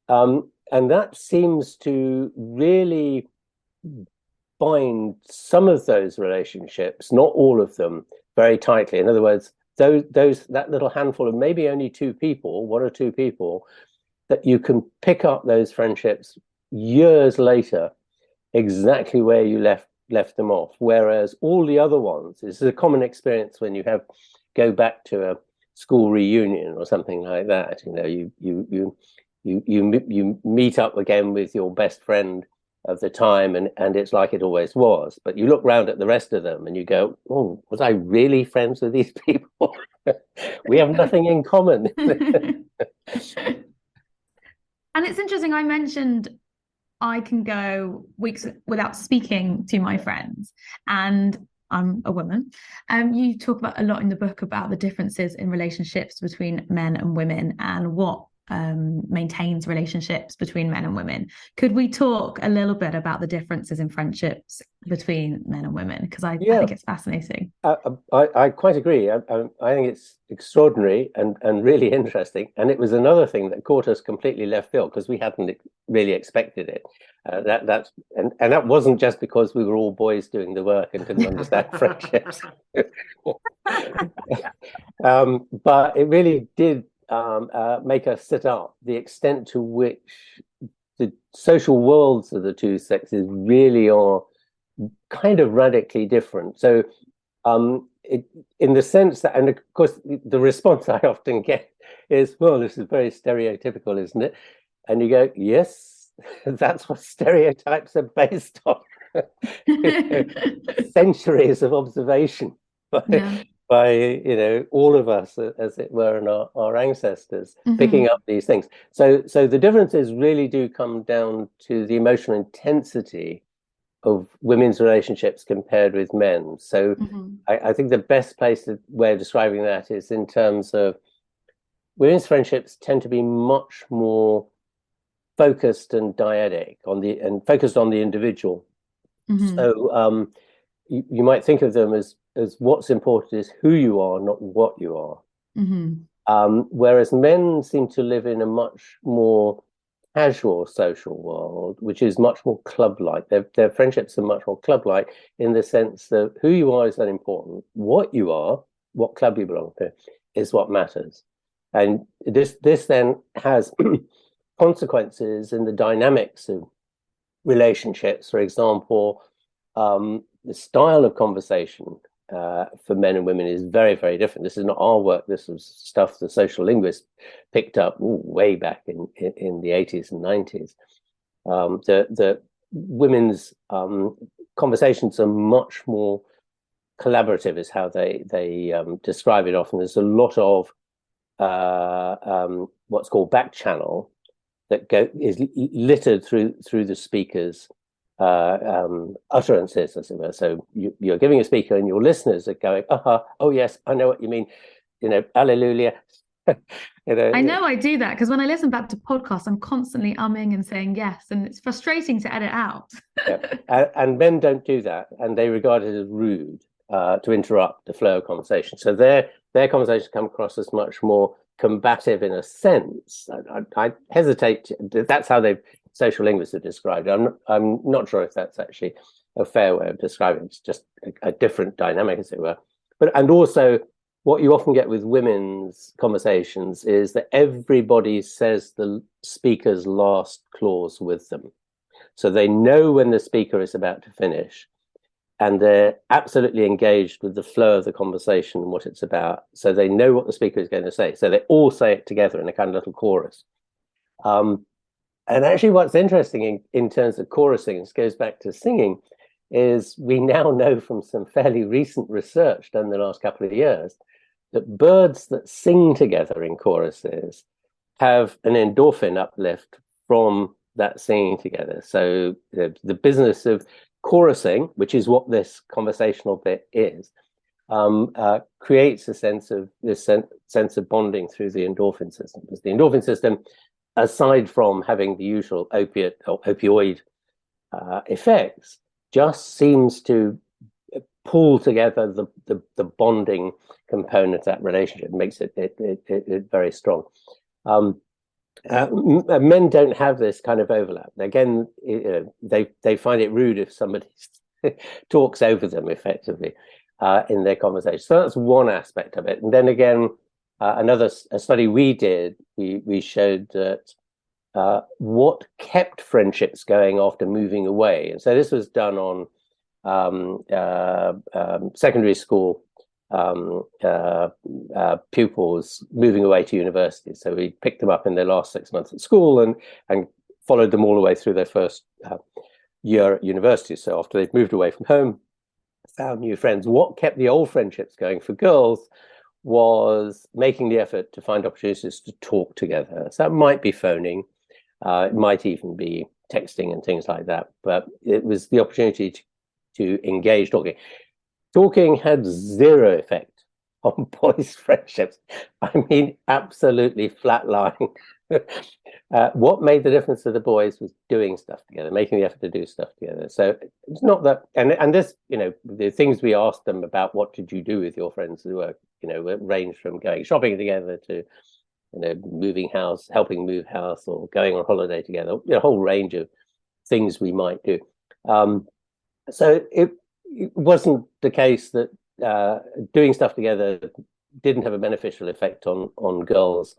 And that seems to really bind some of those relationships, not all of them, very tightly. In other words, that little handful of maybe only one or two people, that you can pick up those friendships years later, exactly where you left them off. Whereas all the other ones, this is a common experience when you go back to a school reunion or something like that. You meet up again with your best friend of the time, and it's like it always was. But you look round at the rest of them and you go, oh, was I really friends with these people? We have nothing in common. And it's interesting, I mentioned I can go weeks without speaking to my friends, and I'm a woman. You talk about a lot in the book about the differences in relationships between men and women, and what maintains relationships between men and women. Could we talk a little bit about the differences in friendships between men and women? Because I think it's fascinating. I quite agree. I think it's extraordinary and really interesting. And it was another thing that caught us completely left field because we hadn't really expected it. That wasn't just because we were all boys doing the work and didn't understand friendships. But it really did make us sit up the extent to which the social worlds of the two sexes really are kind of radically different. So in the sense that, and of course, the response I often get is, well, this is very stereotypical, isn't it? And you go, yes, that's what stereotypes are based on. Centuries of observation by all of us, as it were, and our ancestors picking up these things. So the differences really do come down to the emotional intensity of women's relationships compared with men. So I think the best way of describing that is in terms of women's friendships tend to be much more focused and dyadic and focused on the individual. So you might think of them as what's important is who you are, not what you are. Whereas men seem to live in a much more casual social world, which is much more club-like. Their friendships are much more club-like in the sense that who you are is unimportant. What you are, what club you belong to, is what matters. And this then has consequences in the dynamics of relationships. For example, the style of conversation for men and women is very, very different. This is not our work. This was stuff the social linguists picked up way back in the 80s and 90s. The women's conversations are much more collaborative, is how they describe it often. There's a lot of what's called back channel that is littered through the speaker's utterances, as it were. So you're giving a speaker and your listeners are going, oh yes, I know what you mean, hallelujah. I know I do that because when I listen back to podcasts, I'm constantly umming and saying yes, and it's frustrating to edit out. And men don't do that, and they regard it as rude to interrupt the flow of conversation. So their conversations come across as much more combative in a sense. I hesitate. That's how social linguists have described it. I'm not sure if that's actually a fair way of describing it. It's just a different dynamic, as it were. And also, what you often get with women's conversations is that everybody says the speaker's last clause with them. So they know when the speaker is about to finish, and they're absolutely engaged with the flow of the conversation and what it's about. So they know what the speaker is going to say. So they all say it together in a kind of little chorus. And actually, what's interesting in terms of chorusing, this goes back to singing, is we now know from some fairly recent research done in the last couple of years that birds that sing together in choruses have an endorphin uplift from that singing together. So the business of chorusing, which is what this conversational bit is, creates a sense of bonding through the endorphin system. Because the endorphin system, aside from having the usual opiate or opioid effects, just seems to pull together the bonding component of that relationship, makes it very strong. Men don't have this kind of overlap. Again, they find it rude if somebody talks over them effectively in their conversation. So that's one aspect of it. And then again, a study we did, we showed that what kept friendships going after moving away. And so this was done on secondary school pupils moving away to university. So we picked them up in their last 6 months at school and followed them all the way through their first year at university. So after they've moved away from home, found new friends. What kept the old friendships going for girls was making the effort to find opportunities to talk together. So that might be phoning, it might even be texting and things like that, but it was the opportunity to engage talking. Talking had zero effect on boys' friendships. I mean, absolutely flatline. What made the difference to the boys was doing stuff together, making the effort to do stuff together. So it's not that, and this, the things we asked them about, what did you do with your friends who were, ranged from going shopping together to, moving house, helping move house, or going on holiday together, a whole range of things we might do. So it wasn't the case that doing stuff together didn't have a beneficial effect on girls'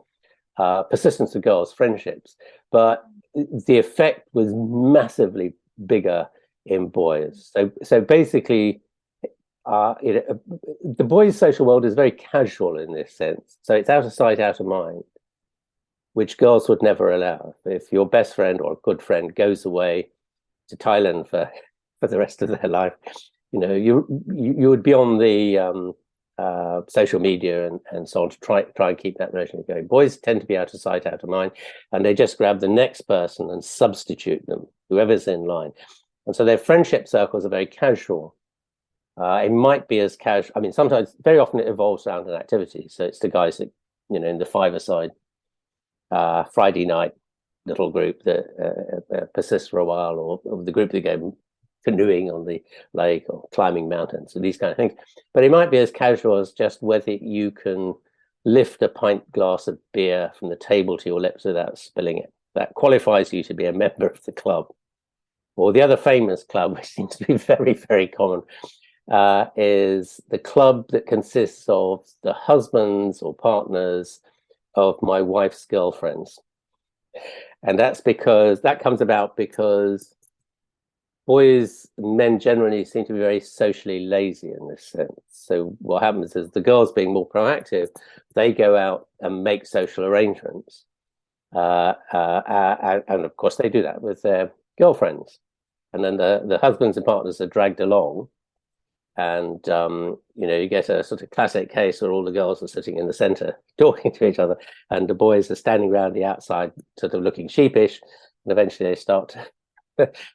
persistence of girls' friendships, but the effect was massively bigger in boys. So basically, the boys' social world is very casual in this sense. So it's out of sight, out of mind, which girls would never allow. If your best friend or a good friend goes away to Thailand for the rest of their life, you would be on the social media and so on to try and keep that relationship going. Boys tend to be out of sight, out of mind, and they just grab the next person and substitute them, whoever's in line. And so their friendship circles are very casual. It might be as casual. I mean, sometimes, very often, it evolves around an activity. So it's the guys that, in the five-a-side Friday night little group that persists for a while, or the group that go canoeing on the lake or climbing mountains, and these kind of things. But it might be as casual as just whether you can lift a pint glass of beer from the table to your lips without spilling it. That qualifies you to be a member of the club. Or the other famous club, which seems to be very, very common, is the club that consists of the husbands or partners of my wife's girlfriends. And that comes about because men generally seem to be very socially lazy in this sense. So what happens is, the girls being more proactive, they go out and make social arrangements. And of course, they do that with their girlfriends. And then the husbands and partners are dragged along. And, you get a sort of classic case where all the girls are sitting in the center talking to each other, and the boys are standing around the outside sort of looking sheepish. And eventually they start to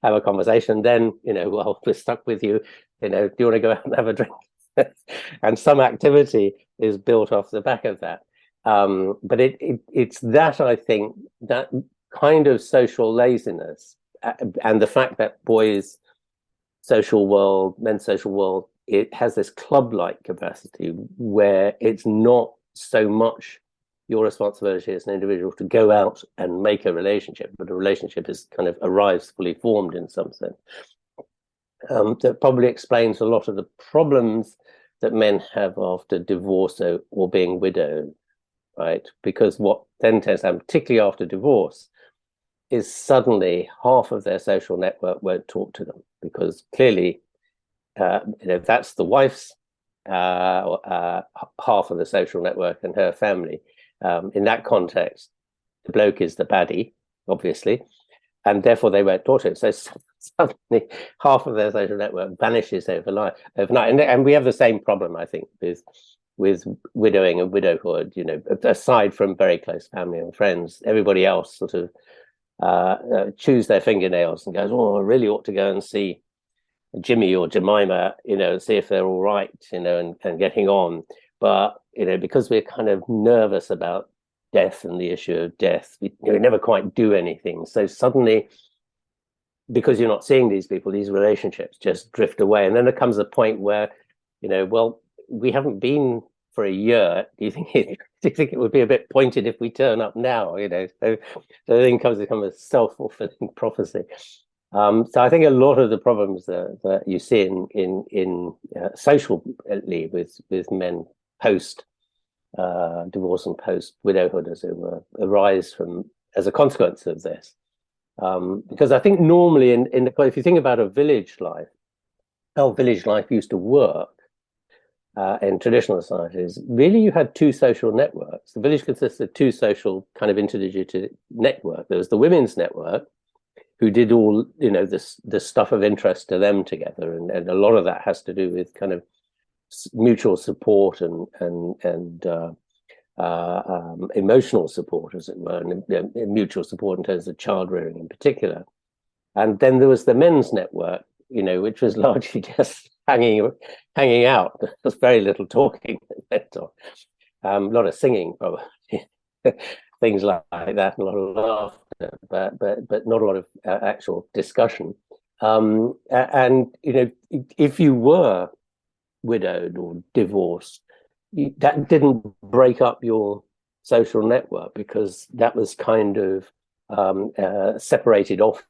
have a conversation. Then, well, we're stuck with you. Do you want to go out and have a drink? And some activity is built off the back of that. But it's that, I think, that kind of social laziness and the fact that boys' social world, men's social world, it has this club-like capacity where it's not so much your responsibility as an individual to go out and make a relationship, but a relationship is kind of arrives fully formed in some sense. That probably explains a lot of the problems that men have after divorce or being widowed, right? Because what then tends to happen, particularly after divorce, is suddenly half of their social network won't talk to them, because clearly, that's the wife's half of the social network and her family. In that context, the bloke is the baddie, obviously, and therefore they won't talk to him. So suddenly, half of their social network vanishes overnight. And we have the same problem, I think, with widowing and widowhood. Aside from very close family and friends, everybody else sort of chews their fingernails and goes, "Oh, I really ought to go and see Jimmy or Jemima, see if they're all right, and getting on." But, because we're kind of nervous about death and the issue of death, we never quite do anything. So suddenly, because you're not seeing these people, these relationships just drift away. And then there comes a point where, well, we haven't been for a year. Do you think it would be a bit pointed if we turn up now? So the thing comes to become a self-fulfilling prophecy. So I think a lot of the problems that you see in socially with men post divorce and post widowhood, as it were, arise as a consequence of this. Because I think normally if you think about a village life, how village life used to work in traditional societies, really you had two social networks. The village consisted of two social kind of interdigited network. There was the women's network, who did all the stuff of interest to them together, and a lot of that has to do with kind of mutual support and emotional support, as it were, and mutual support in terms of child rearing in particular. And then there was the men's network, which was largely just hanging out. There's very little talking. A lot of singing, probably. Things like that, and a lot of laughter, but not a lot of actual discussion. And if you were widowed or divorced, that didn't break up your social network, because that was kind of separated off.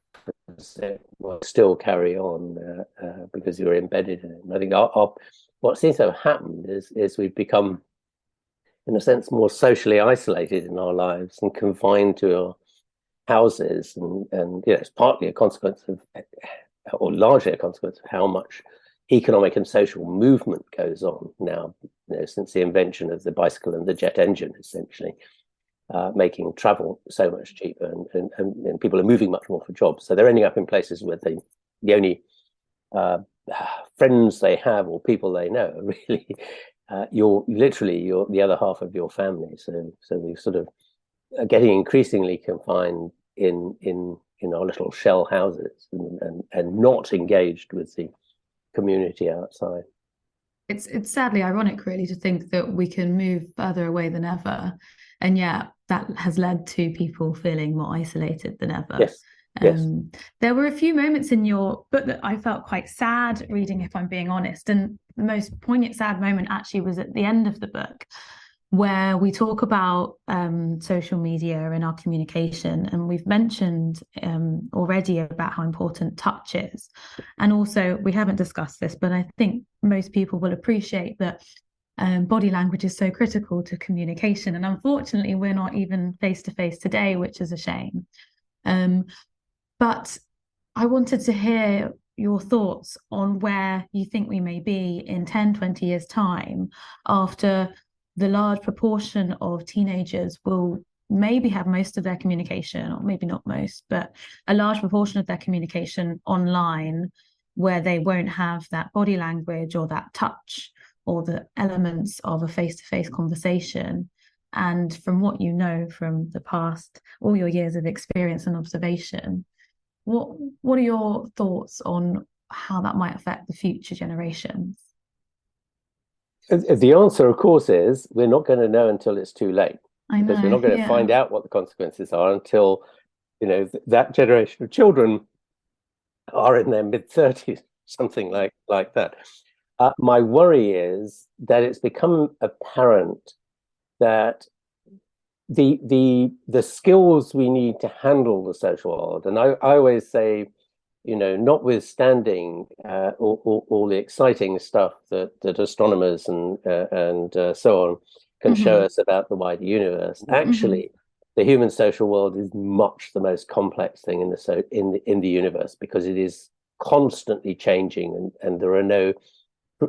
It will still carry on because you're embedded in it. And I think what seems to have happened is we've become, in a sense, more socially isolated in our lives and confined to our houses, and it's partly a consequence of, or largely a consequence of, how much economic and social movement goes on now, since the invention of the bicycle and the jet engine, essentially, making travel so much cheaper, and people are moving much more for jobs. So they're ending up in places where the only friends they have or people they know are really you're the other half of your family. So we sort of are getting increasingly confined in our little shell houses, and not engaged with the community outside. It's sadly ironic, really, to think that we can move further away than ever, and yet that has led to people feeling more isolated than ever. Yes. Yes. There were a few moments in your book that I felt quite sad reading, if I'm being honest, and the most poignant sad moment actually was at the end of the book, where we talk about social media and our communication, and we've mentioned already about how important touch is. And also, we haven't discussed this, but I think most people will appreciate that body language is so critical to communication. And unfortunately, we're not even face-to-face today, which is a shame. But I wanted to hear your thoughts on where you think we may be in 10, 20 years' time, after the large proportion of teenagers will maybe have most of their communication, or maybe not most, but a large proportion of their communication online, where they won't have that body language or that touch or the elements of a face-to-face conversation. And from what you know from the past, all your years of experience and observation, what are your thoughts on how that might affect the future generations? The answer, of course, is we're not going to know until it's too late. Because we're not going to find out what the consequences are until, that generation of children are in their mid-30s, something like that. My worry is that it's become apparent that the skills we need to handle the social world, and I always say, notwithstanding all the exciting stuff that astronomers and so on can show us about the wider universe, actually, the human social world is much the most complex thing in the universe, because it is constantly changing, and there are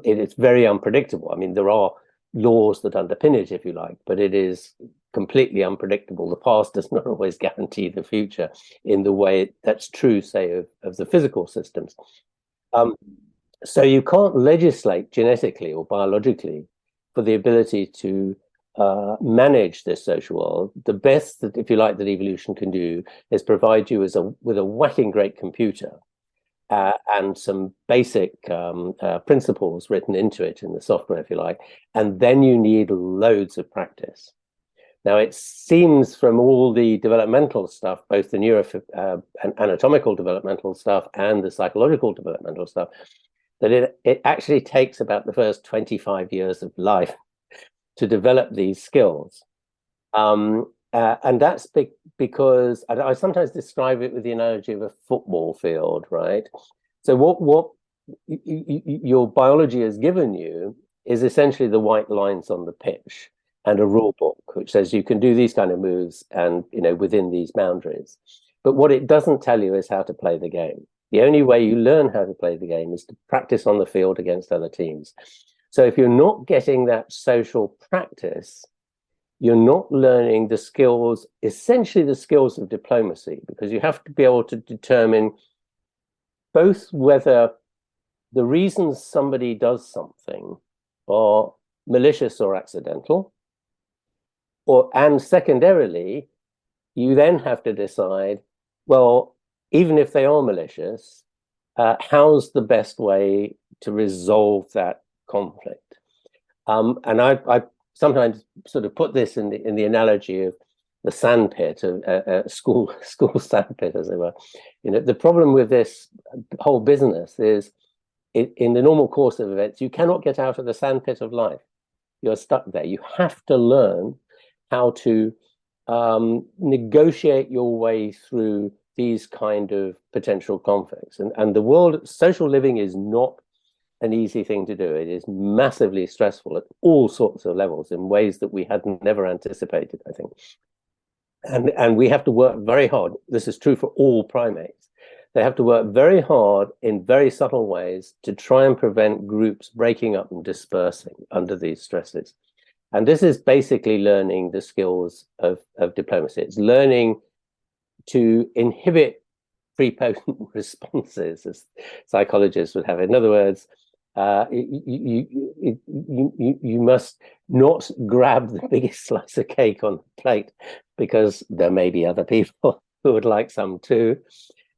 it's very unpredictable. I mean, there are laws that underpin it, if you like, but it is completely unpredictable. The past does not always guarantee the future in the way that's true, say, of the physical systems. So you can't legislate genetically or biologically for the ability to manage this social world. The best that, if you like, that evolution can do is provide you with a whacking great computer and some basic principles written into it in the software, if you like, and then you need loads of practice. Now, it seems from all the developmental stuff, both the and anatomical developmental stuff and the psychological developmental stuff, that it actually takes about the first 25 years of life to develop these skills. And that's because I sometimes describe it with the analogy of a football field, right? So what your biology has given you is essentially the white lines on the pitch and a rule book which says you can do these kind of moves and within these boundaries. But what it doesn't tell you is how to play the game. The only way you learn how to play the game is to practice on the field against other teams. So if you're not getting that social practice, you're not learning the skills, essentially the skills of diplomacy, because you have to be able to determine both whether the reasons somebody does something are malicious or accidental, and secondarily, you then have to decide, well, even if they are malicious, how's the best way to resolve that conflict. And I sometimes sort of put this in the analogy of the sandpit, a school sandpit, as it were. The problem with this whole business is, in the normal course of events, you cannot get out of the sandpit of life. You're stuck there. You have to learn how to negotiate your way through these kind of potential conflicts. And the world, social living is not an easy thing to do. It is massively stressful at all sorts of levels in ways that we had never anticipated, I think. And we have to work very hard. This is true for all primates. They have to work very hard in very subtle ways to try and prevent groups breaking up and dispersing under these stresses. And this is basically learning the skills of diplomacy. It's learning to inhibit prepotent responses, as psychologists would have it. In other words, you must not grab the biggest slice of cake on the plate because there may be other people who would like some too.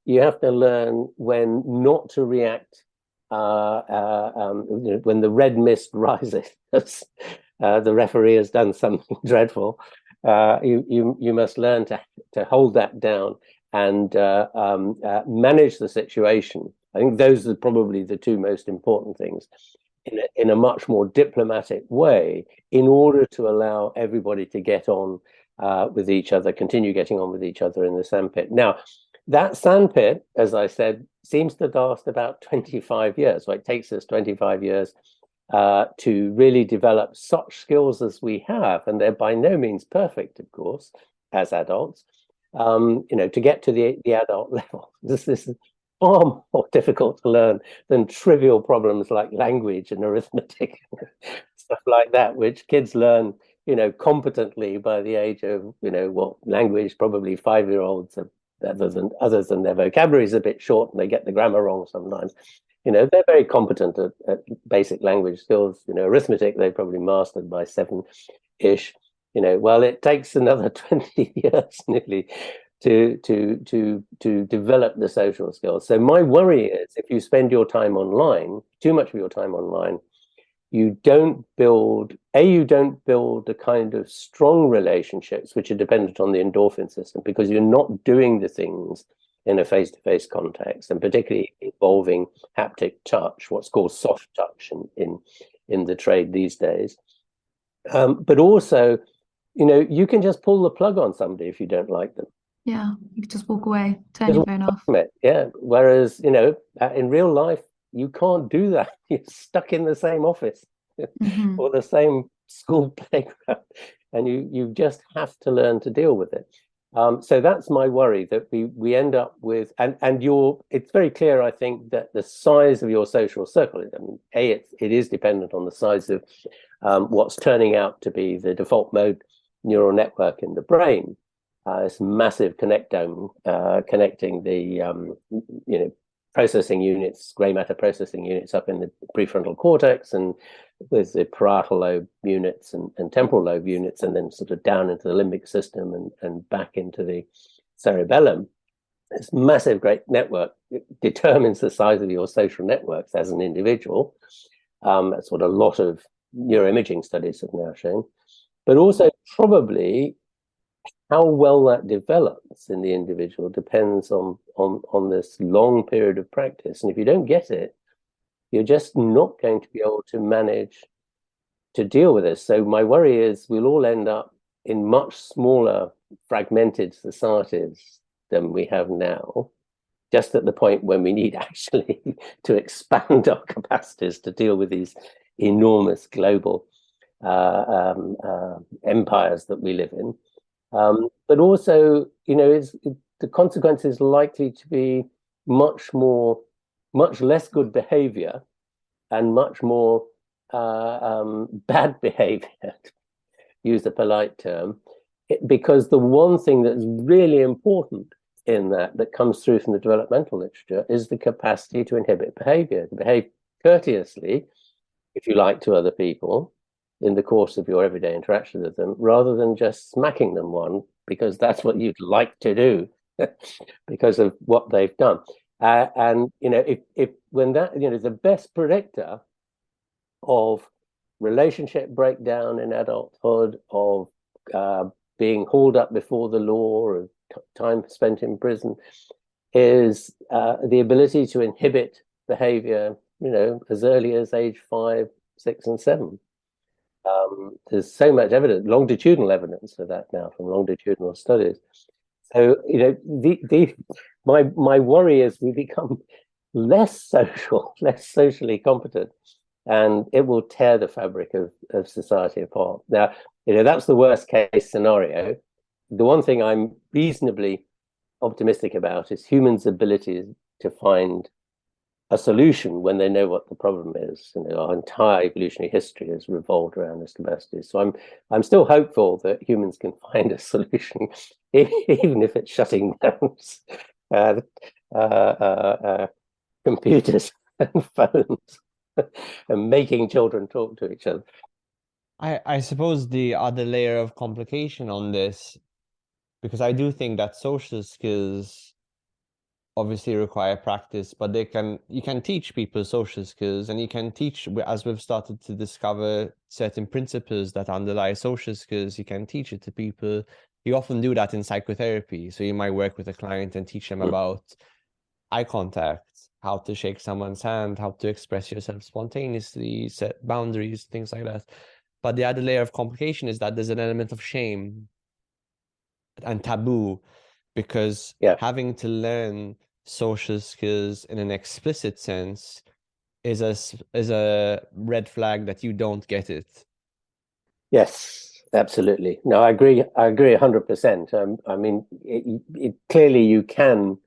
You have to learn when not to react when the red mist rises. The referee has done something dreadful. You must learn to hold that down and manage the situation. I think those are probably the two most important things in a much more diplomatic way, in order to allow everybody to get on with each other, continue getting on with each other in the sandpit. Now, that sandpit, as I said, seems to last about 25 years. So it takes us 25 years to really develop such skills as we have, and they're by no means perfect, of course, as adults. To get to the adult level, this is far more difficult to learn than trivial problems like language and arithmetic, stuff like that, which kids learn, competently by the age of, language, probably 5-year-olds, other than their vocabulary is a bit short and they get the grammar wrong sometimes. They're very competent at basic language skills. Arithmetic, they probably mastered by 7-ish. Well, it takes another 20 years nearly to develop the social skills. So my worry is, if you spend your time online, too much of your time online, you don't build a kind of strong relationships which are dependent on the endorphin system, because you're not doing the things in a face-to-face context, and particularly involving haptic touch, what's called soft touch in the trade these days. But also, you can just pull the plug on somebody if you don't like them. Yeah, you can just walk away, turn your phone off. Yeah, whereas, in real life, you can't do that. You're stuck in the same office or the same school playground, and you just have to learn to deal with it. So that's my worry, that we end up with, and it's very clear, I think, that the size of your social circle, it is dependent on the size of what's turning out to be the default mode neural network in the brain. This massive connectome connecting the processing units, grey matter processing units up in the prefrontal cortex, and with the parietal lobe units and temporal lobe units, and then sort of down into the limbic system and back into the cerebellum. This massive great network determines the size of your social networks as an individual. That's what a lot of neuroimaging studies have now shown. But also probably how well that develops in the individual depends on this long period of practice. And if you don't get it, you're just not going to be able to manage to deal with this. So my worry is we'll all end up in much smaller, fragmented societies than we have now, just at the point when we need actually to expand our capacities to deal with these enormous global empires that we live in. But also, the consequence is likely to be much less good behavior and much more bad behavior, to use a polite term, because the one thing that's really important in that comes through from the developmental literature is the capacity to inhibit behavior, to behave courteously, if you like, to other people in the course of your everyday interaction with them, rather than just smacking them one because that's what you'd like to do because of what they've done. And if when that the best predictor of relationship breakdown in adulthood, of being hauled up before the law, or time spent in prison, is the ability to inhibit behavior, as early as age 5, 6, and 7. There's so much evidence, longitudinal evidence for that now from longitudinal studies. So, my worry is we become less social, less socially competent, and it will tear the fabric of society apart. Now, that's the worst case scenario. The one thing I'm reasonably optimistic about is humans' ability to find a solution when they know what the problem is. Our entire evolutionary history has revolved around this capacity. So I'm still hopeful that humans can find a solution, even if it's shutting down computers and phones and making children talk to each other. I suppose the other layer of complication on this, because I do think that social skills obviously require practice, but you can teach people social skills, and you can teach, as we've started to discover certain principles that underlie social skills, you can teach it to people. You often do that in psychotherapy. So you might work with a client and teach them about eye contact, how to shake someone's hand, how to express yourself spontaneously, set boundaries, things like that. But the other layer of complication is that there's an element of shame and taboo, because having to learn social skills in an explicit sense is a red flag that you don't get it. Yes, absolutely. No, I agree 100%. I mean, clearly you can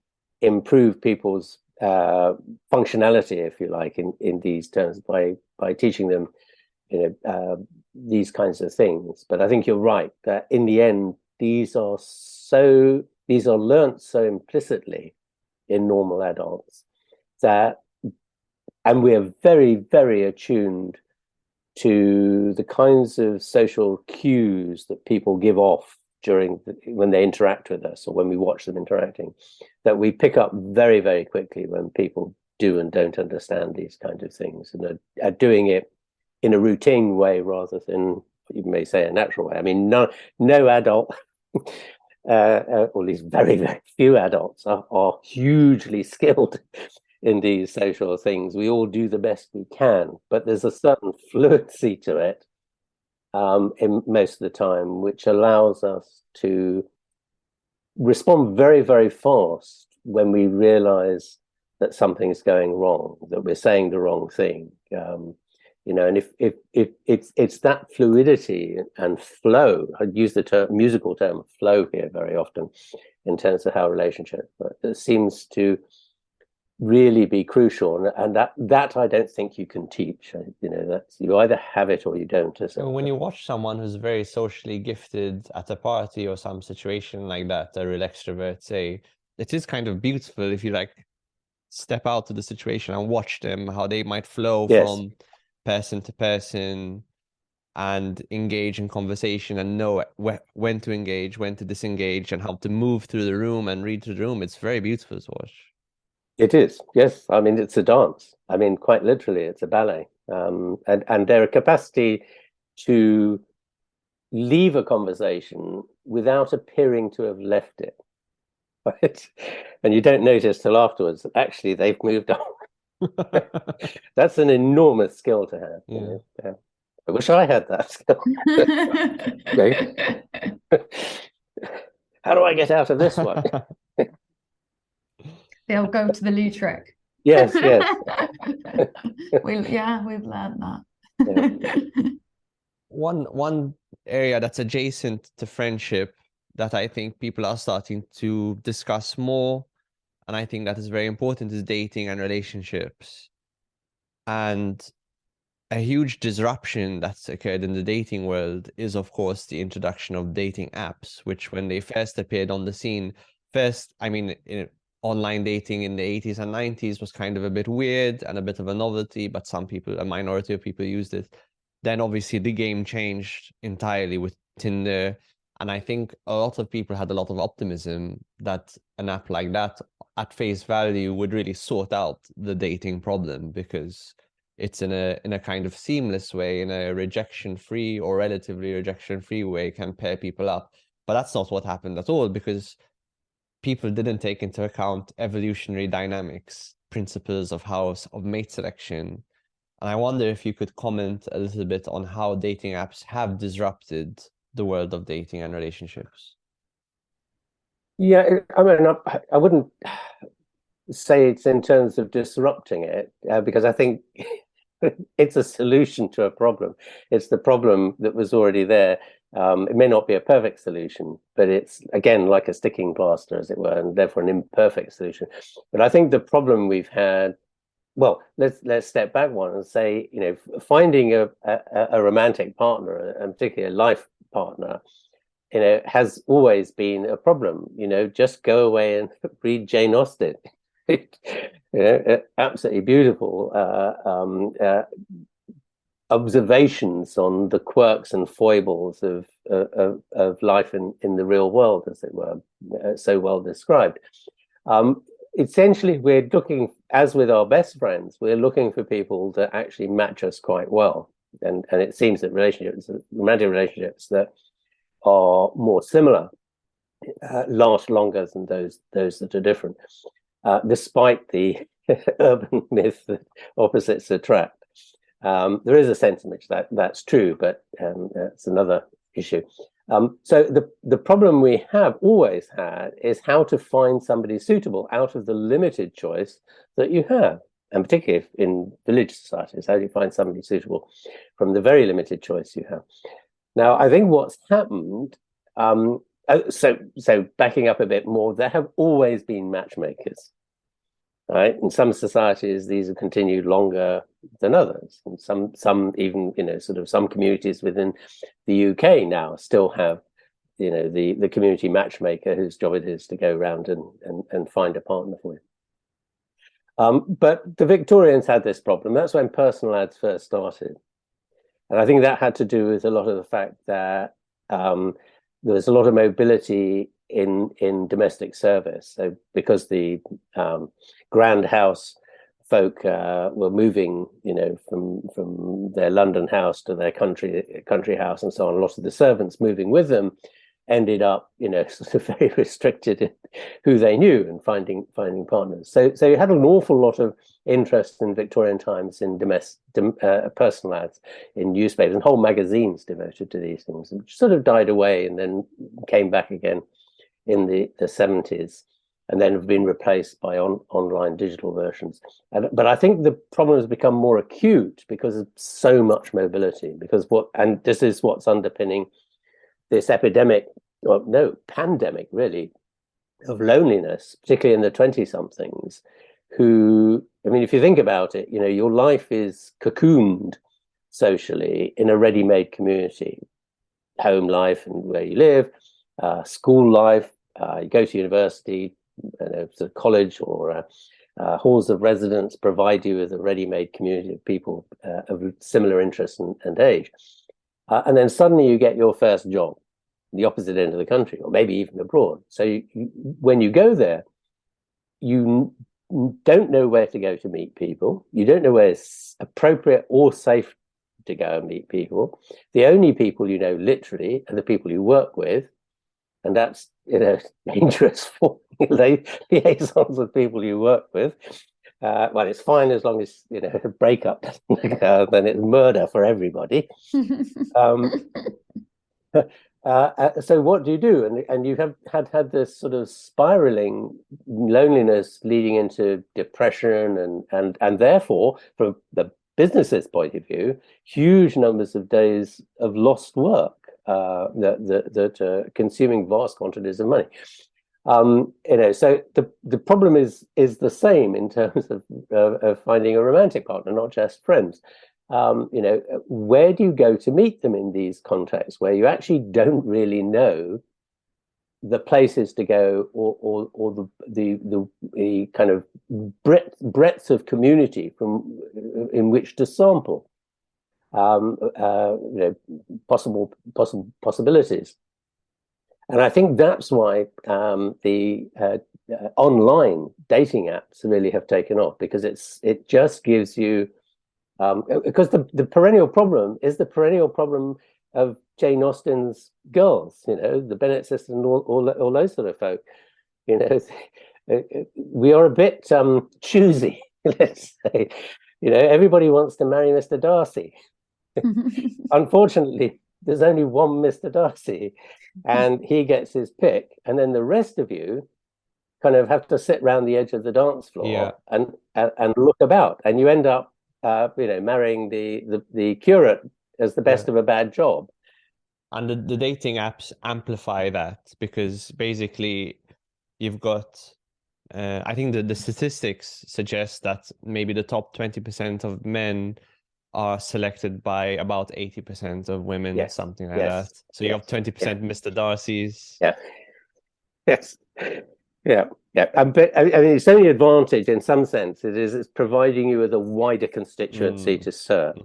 improve people's functionality, if you like, in these terms by teaching them, these kinds of things. But I think you're right that in the end, these are learnt so implicitly in normal adults and we are very, very attuned to the kinds of social cues that people give off when they interact with us, or when we watch them interacting, that we pick up very, very quickly when people do and don't understand these kinds of things, and are doing it in a routine way rather than, you may say, a natural way. I mean, no adult, or at least very, very few adults are hugely skilled in these social things. We all do the best we can, but there's a certain fluency to it in most of the time, which allows us to respond very, very fast when we realize that something's going wrong, that we're saying the wrong thing. And if it's that fluidity and flow, I'd use the musical term flow here very often in terms of how relationship, but it seems to really be crucial, and that I don't think you can teach. That's, you either have it or you don't. So when you watch someone who's very socially gifted at a party or some situation like that, a real extrovert, say, it is kind of beautiful if you step out to the situation and watch them, how they might flow from person to person and engage in conversation and know when to engage, when to disengage, and how to move through the room and read through the room. It's very beautiful to watch. It is, yes. I mean, it's a dance. I mean, quite literally, it's a ballet. And their capacity to leave a conversation without appearing to have left it, right? And you don't notice till afterwards that actually they've moved on. That's an enormous skill to have. Yeah. I wish I had that skill. How do I get out of this one? They'll go to the loo trick. Yes. We've learned that. Yeah. One area that's adjacent to friendship that I think people are starting to discuss more, and I think that is very important, is dating and relationships. And a huge disruption that's occurred in the dating world is, of course, the introduction of dating apps, which when they first appeared on the scene, online dating in the 80s and 90s was kind of a bit weird and a bit of a novelty, but a minority of people used it. Then obviously the game changed entirely with Tinder And I think a lot of people had a lot of optimism that an app like that at face value would really sort out the dating problem, because it's in a kind of seamless way, in a rejection-free or relatively rejection-free way, can pair people up. But that's not what happened at all, because people didn't take into account evolutionary dynamics, principles of mate selection. And I wonder if you could comment a little bit on how dating apps have disrupted the world of dating and relationships. Yeah, I mean, I wouldn't say it's in terms of disrupting it, because I think it's a solution to a problem. It's the problem that was already there. It may not be a perfect solution, but it's, again, like a sticking plaster, as it were, and therefore an imperfect solution. But I think the problem we've had, well, let's step back one and say, finding a romantic partner, and particularly a life partner, has always been a problem. Just go away and read Jane Austen. Absolutely beautiful observations on the quirks and foibles of life in the real world, as it were, so well described. Essentially, we're looking, as with our best friends, we're looking for people that actually match us quite well. And it seems that romantic relationships that are more similar last longer than those that are different, despite the urban myth that opposites attract. There is a sense in which that's true, but that's another issue. So the problem we have always had is how to find somebody suitable out of the limited choice that you have. And particularly in village societies, how do you find somebody suitable from the very limited choice you have? Now, I think what's happened, so backing up a bit more, there have always been matchmakers, right? In some societies, these have continued longer than others. And some even, some communities within the UK now still have, the community matchmaker whose job it is to go around and find a partner for you. But the Victorians had this problem. That's when personal ads first started. And I think that had to do with a lot of the fact that there was a lot of mobility in domestic service. So because the grand house folk were moving, from their London house to their country house and so on, a lot of the servants moving with them ended up, sort of very restricted in who they knew and finding partners. So you had an awful lot of interest in Victorian times in personal ads in newspapers and whole magazines devoted to these things, which sort of died away and then came back again in the 70s, and then have been replaced by online digital versions. But I think the problem has become more acute because of so much mobility, and this is what's underpinning this pandemic, really, of loneliness, particularly in the 20-somethings, who, I mean, if you think about it, your life is cocooned socially in a ready-made community, home life and where you live, school life, you go to university, sort of college or halls of residence provide you with a ready-made community of people of similar interests and age. And then suddenly you get your first job in the opposite end of the country, or maybe even abroad. So when you go there, you don't know where to go to meet people. You don't know where it's appropriate or safe to go and meet people. The only people you know, literally, are the people you work with. And that's, dangerous for liaisons with people you work with. Well, it's fine as long as, a breakup doesn't occur, then it's murder for everybody. So what do you do? And you have had this sort of spiraling loneliness leading into depression and therefore, from the business's point of view, huge numbers of days of lost work that are consuming vast quantities of money. So the problem is the same in terms of finding a romantic partner, not just friends. Where do you go to meet them in these contexts where you actually don't really know the places to go or the kind of breadth of community in which to sample possibilities. And I think that's why the online dating apps really have taken off, because it just gives you because the perennial problem is the perennial problem of Jane Austen's girls, the Bennet sisters and all those sort of folk. We are a bit choosy, let's say. Everybody wants to marry Mr. Darcy. Unfortunately, there's only one Mr. Darcy, and he gets his pick, and then the rest of you kind of have to sit around the edge of the dance floor and look about, and you end up marrying the curate as the best of a bad job. And the dating apps amplify that, because basically you've got I think the statistics suggest that maybe the top 20% of men are selected by about 80% of women, something like that. So you have 20% Mr. Darcy's. Yeah. Yes. Yeah. Yeah. But I mean, it's only advantage in some sense. It's providing you with a wider constituency to serve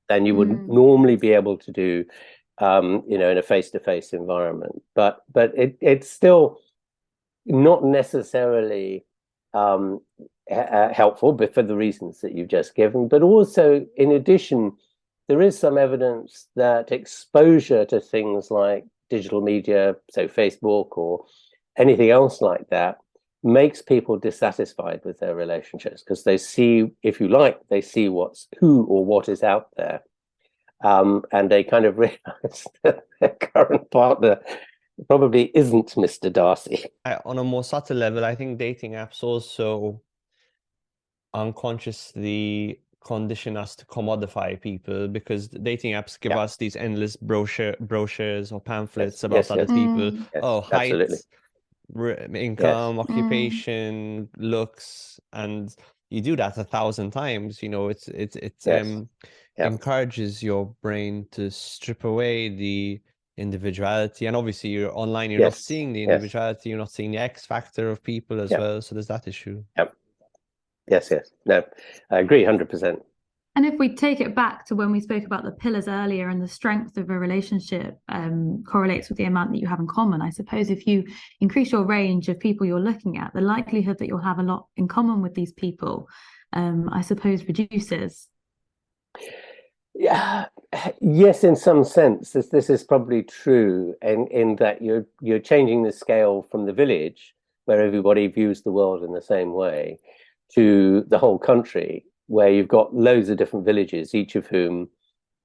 than you would normally be able to do, in a face-to-face environment. But it's still not necessarily helpful, but for the reasons that you've just given. But also, in addition, there is some evidence that exposure to things like digital media, so Facebook or anything else like that, makes people dissatisfied with their relationships, because they see, if you like, they see who or what is out there, and they kind of realize that their current partner probably isn't Mr. Darcy. On a more subtle level, I think dating apps also unconsciously condition us to commodify people, because dating apps give us these endless brochures or pamphlets about other people. Height, absolutely. Income, occupation, looks, and you do that 1,000 times. It encourages your brain to strip away the individuality, and obviously you're online, you're not seeing the individuality, you're not seeing the X factor of people as well, so there's that issue. Yes. No, I agree 100%. And if we take it back to when we spoke about the pillars earlier, and the strength of a relationship correlates with the amount that you have in common, I suppose if you increase your range of people you're looking at, the likelihood that you'll have a lot in common with these people, I suppose, reduces. Yeah, yes, in some sense, this is probably true, in that you're changing the scale from the village, where everybody views the world in the same way, to the whole country, where you've got loads of different villages, each of whom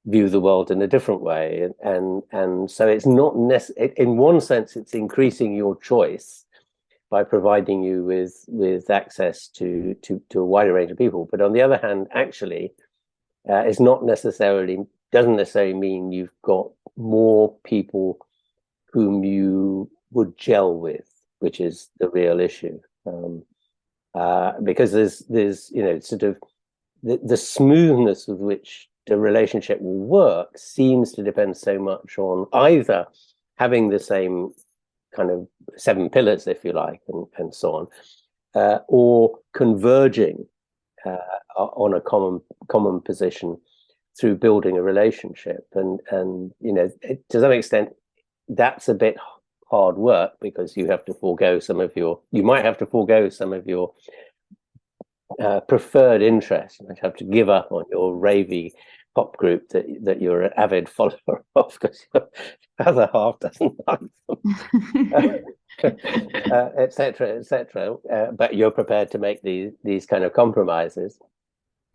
view the world in a different way, and so it's not in one sense, it's increasing your choice by providing you with access to a wider range of people. But on the other hand, actually, doesn't necessarily mean you've got more people whom you would gel with, which is the real issue. Because there's sort of the smoothness with which the relationship will work seems to depend so much on either having the same kind of 7 pillars, if you like, and so on, or converging on a common position through building a relationship. And to some extent, that's a bit hard work, because you might have to forego some of your preferred interests. You might have to give up on your ravey pop group that you're an avid follower of, because your other half doesn't like them, etc. But you're prepared to make these kind of compromises.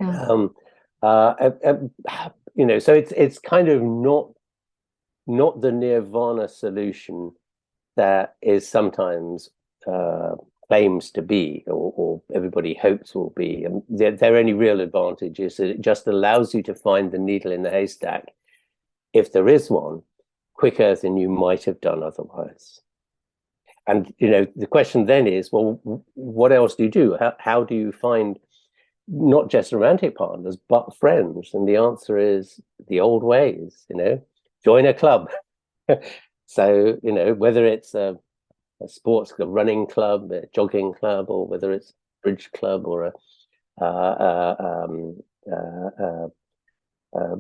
So it's kind of not the nirvana solution that is sometimes claims to be, or everybody hopes will be. Their only real advantage is that it just allows you to find the needle in the haystack, if there is one, quicker than you might have done otherwise. And the question then is, well, what else do you do? How do you find not just romantic partners, but friends? And the answer is the old ways. Join a club. So whether it's a sports club, running club, a jogging club, or whether it's a bridge club or a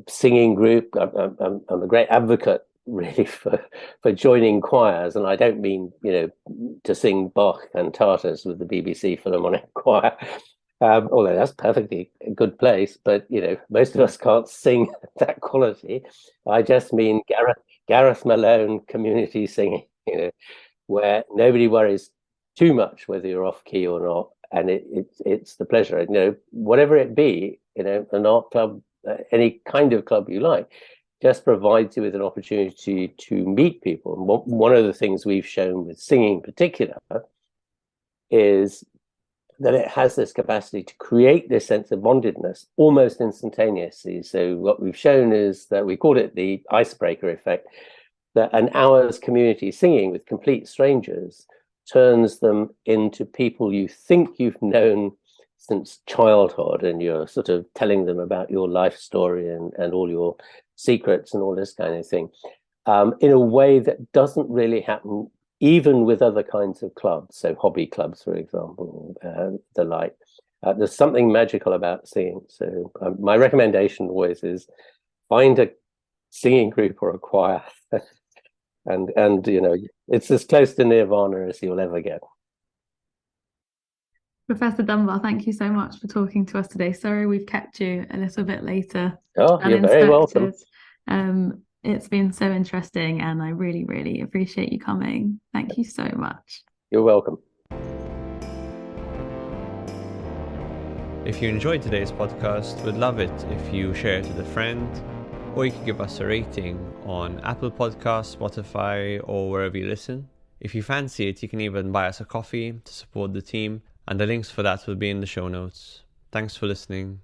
singing group. I'm a great advocate really for joining choirs, and I don't mean to sing Bach cantatas with the BBC Philharmonic Choir, although that's perfectly a good place. But most of us can't sing that quality. I just mean Gareth Malone community singing, where nobody worries too much whether you're off key or not, and it's the pleasure. Whatever it be, an art club, any kind of club you like, just provides you with an opportunity to meet people. And one of the things we've shown with singing in particular is that it has this capacity to create this sense of bondedness almost instantaneously. So what we've shown is that we called it the icebreaker effect, that an hour's community singing with complete strangers turns them into people you think you've known since childhood, and you're sort of telling them about your life story and all your secrets and all this kind of thing, in a way that doesn't really happen even with other kinds of clubs, so hobby clubs, for example, the like. There's something magical about singing. So my recommendation always is find a singing group or a choir, and it's as close to nirvana as you'll ever get. Professor Dunbar, thank you so much for talking to us today. Sorry we've kept you a little bit later. Oh, you're very welcome. It's been so interesting, and I really, really appreciate you coming. Thank you so much. You're welcome. If you enjoyed today's podcast, we'd love it if you share it with a friend, or you can give us a rating on Apple Podcasts, Spotify, or wherever you listen. If you fancy it, you can even buy us a coffee to support the team, and the links for that will be in the show notes. Thanks for listening.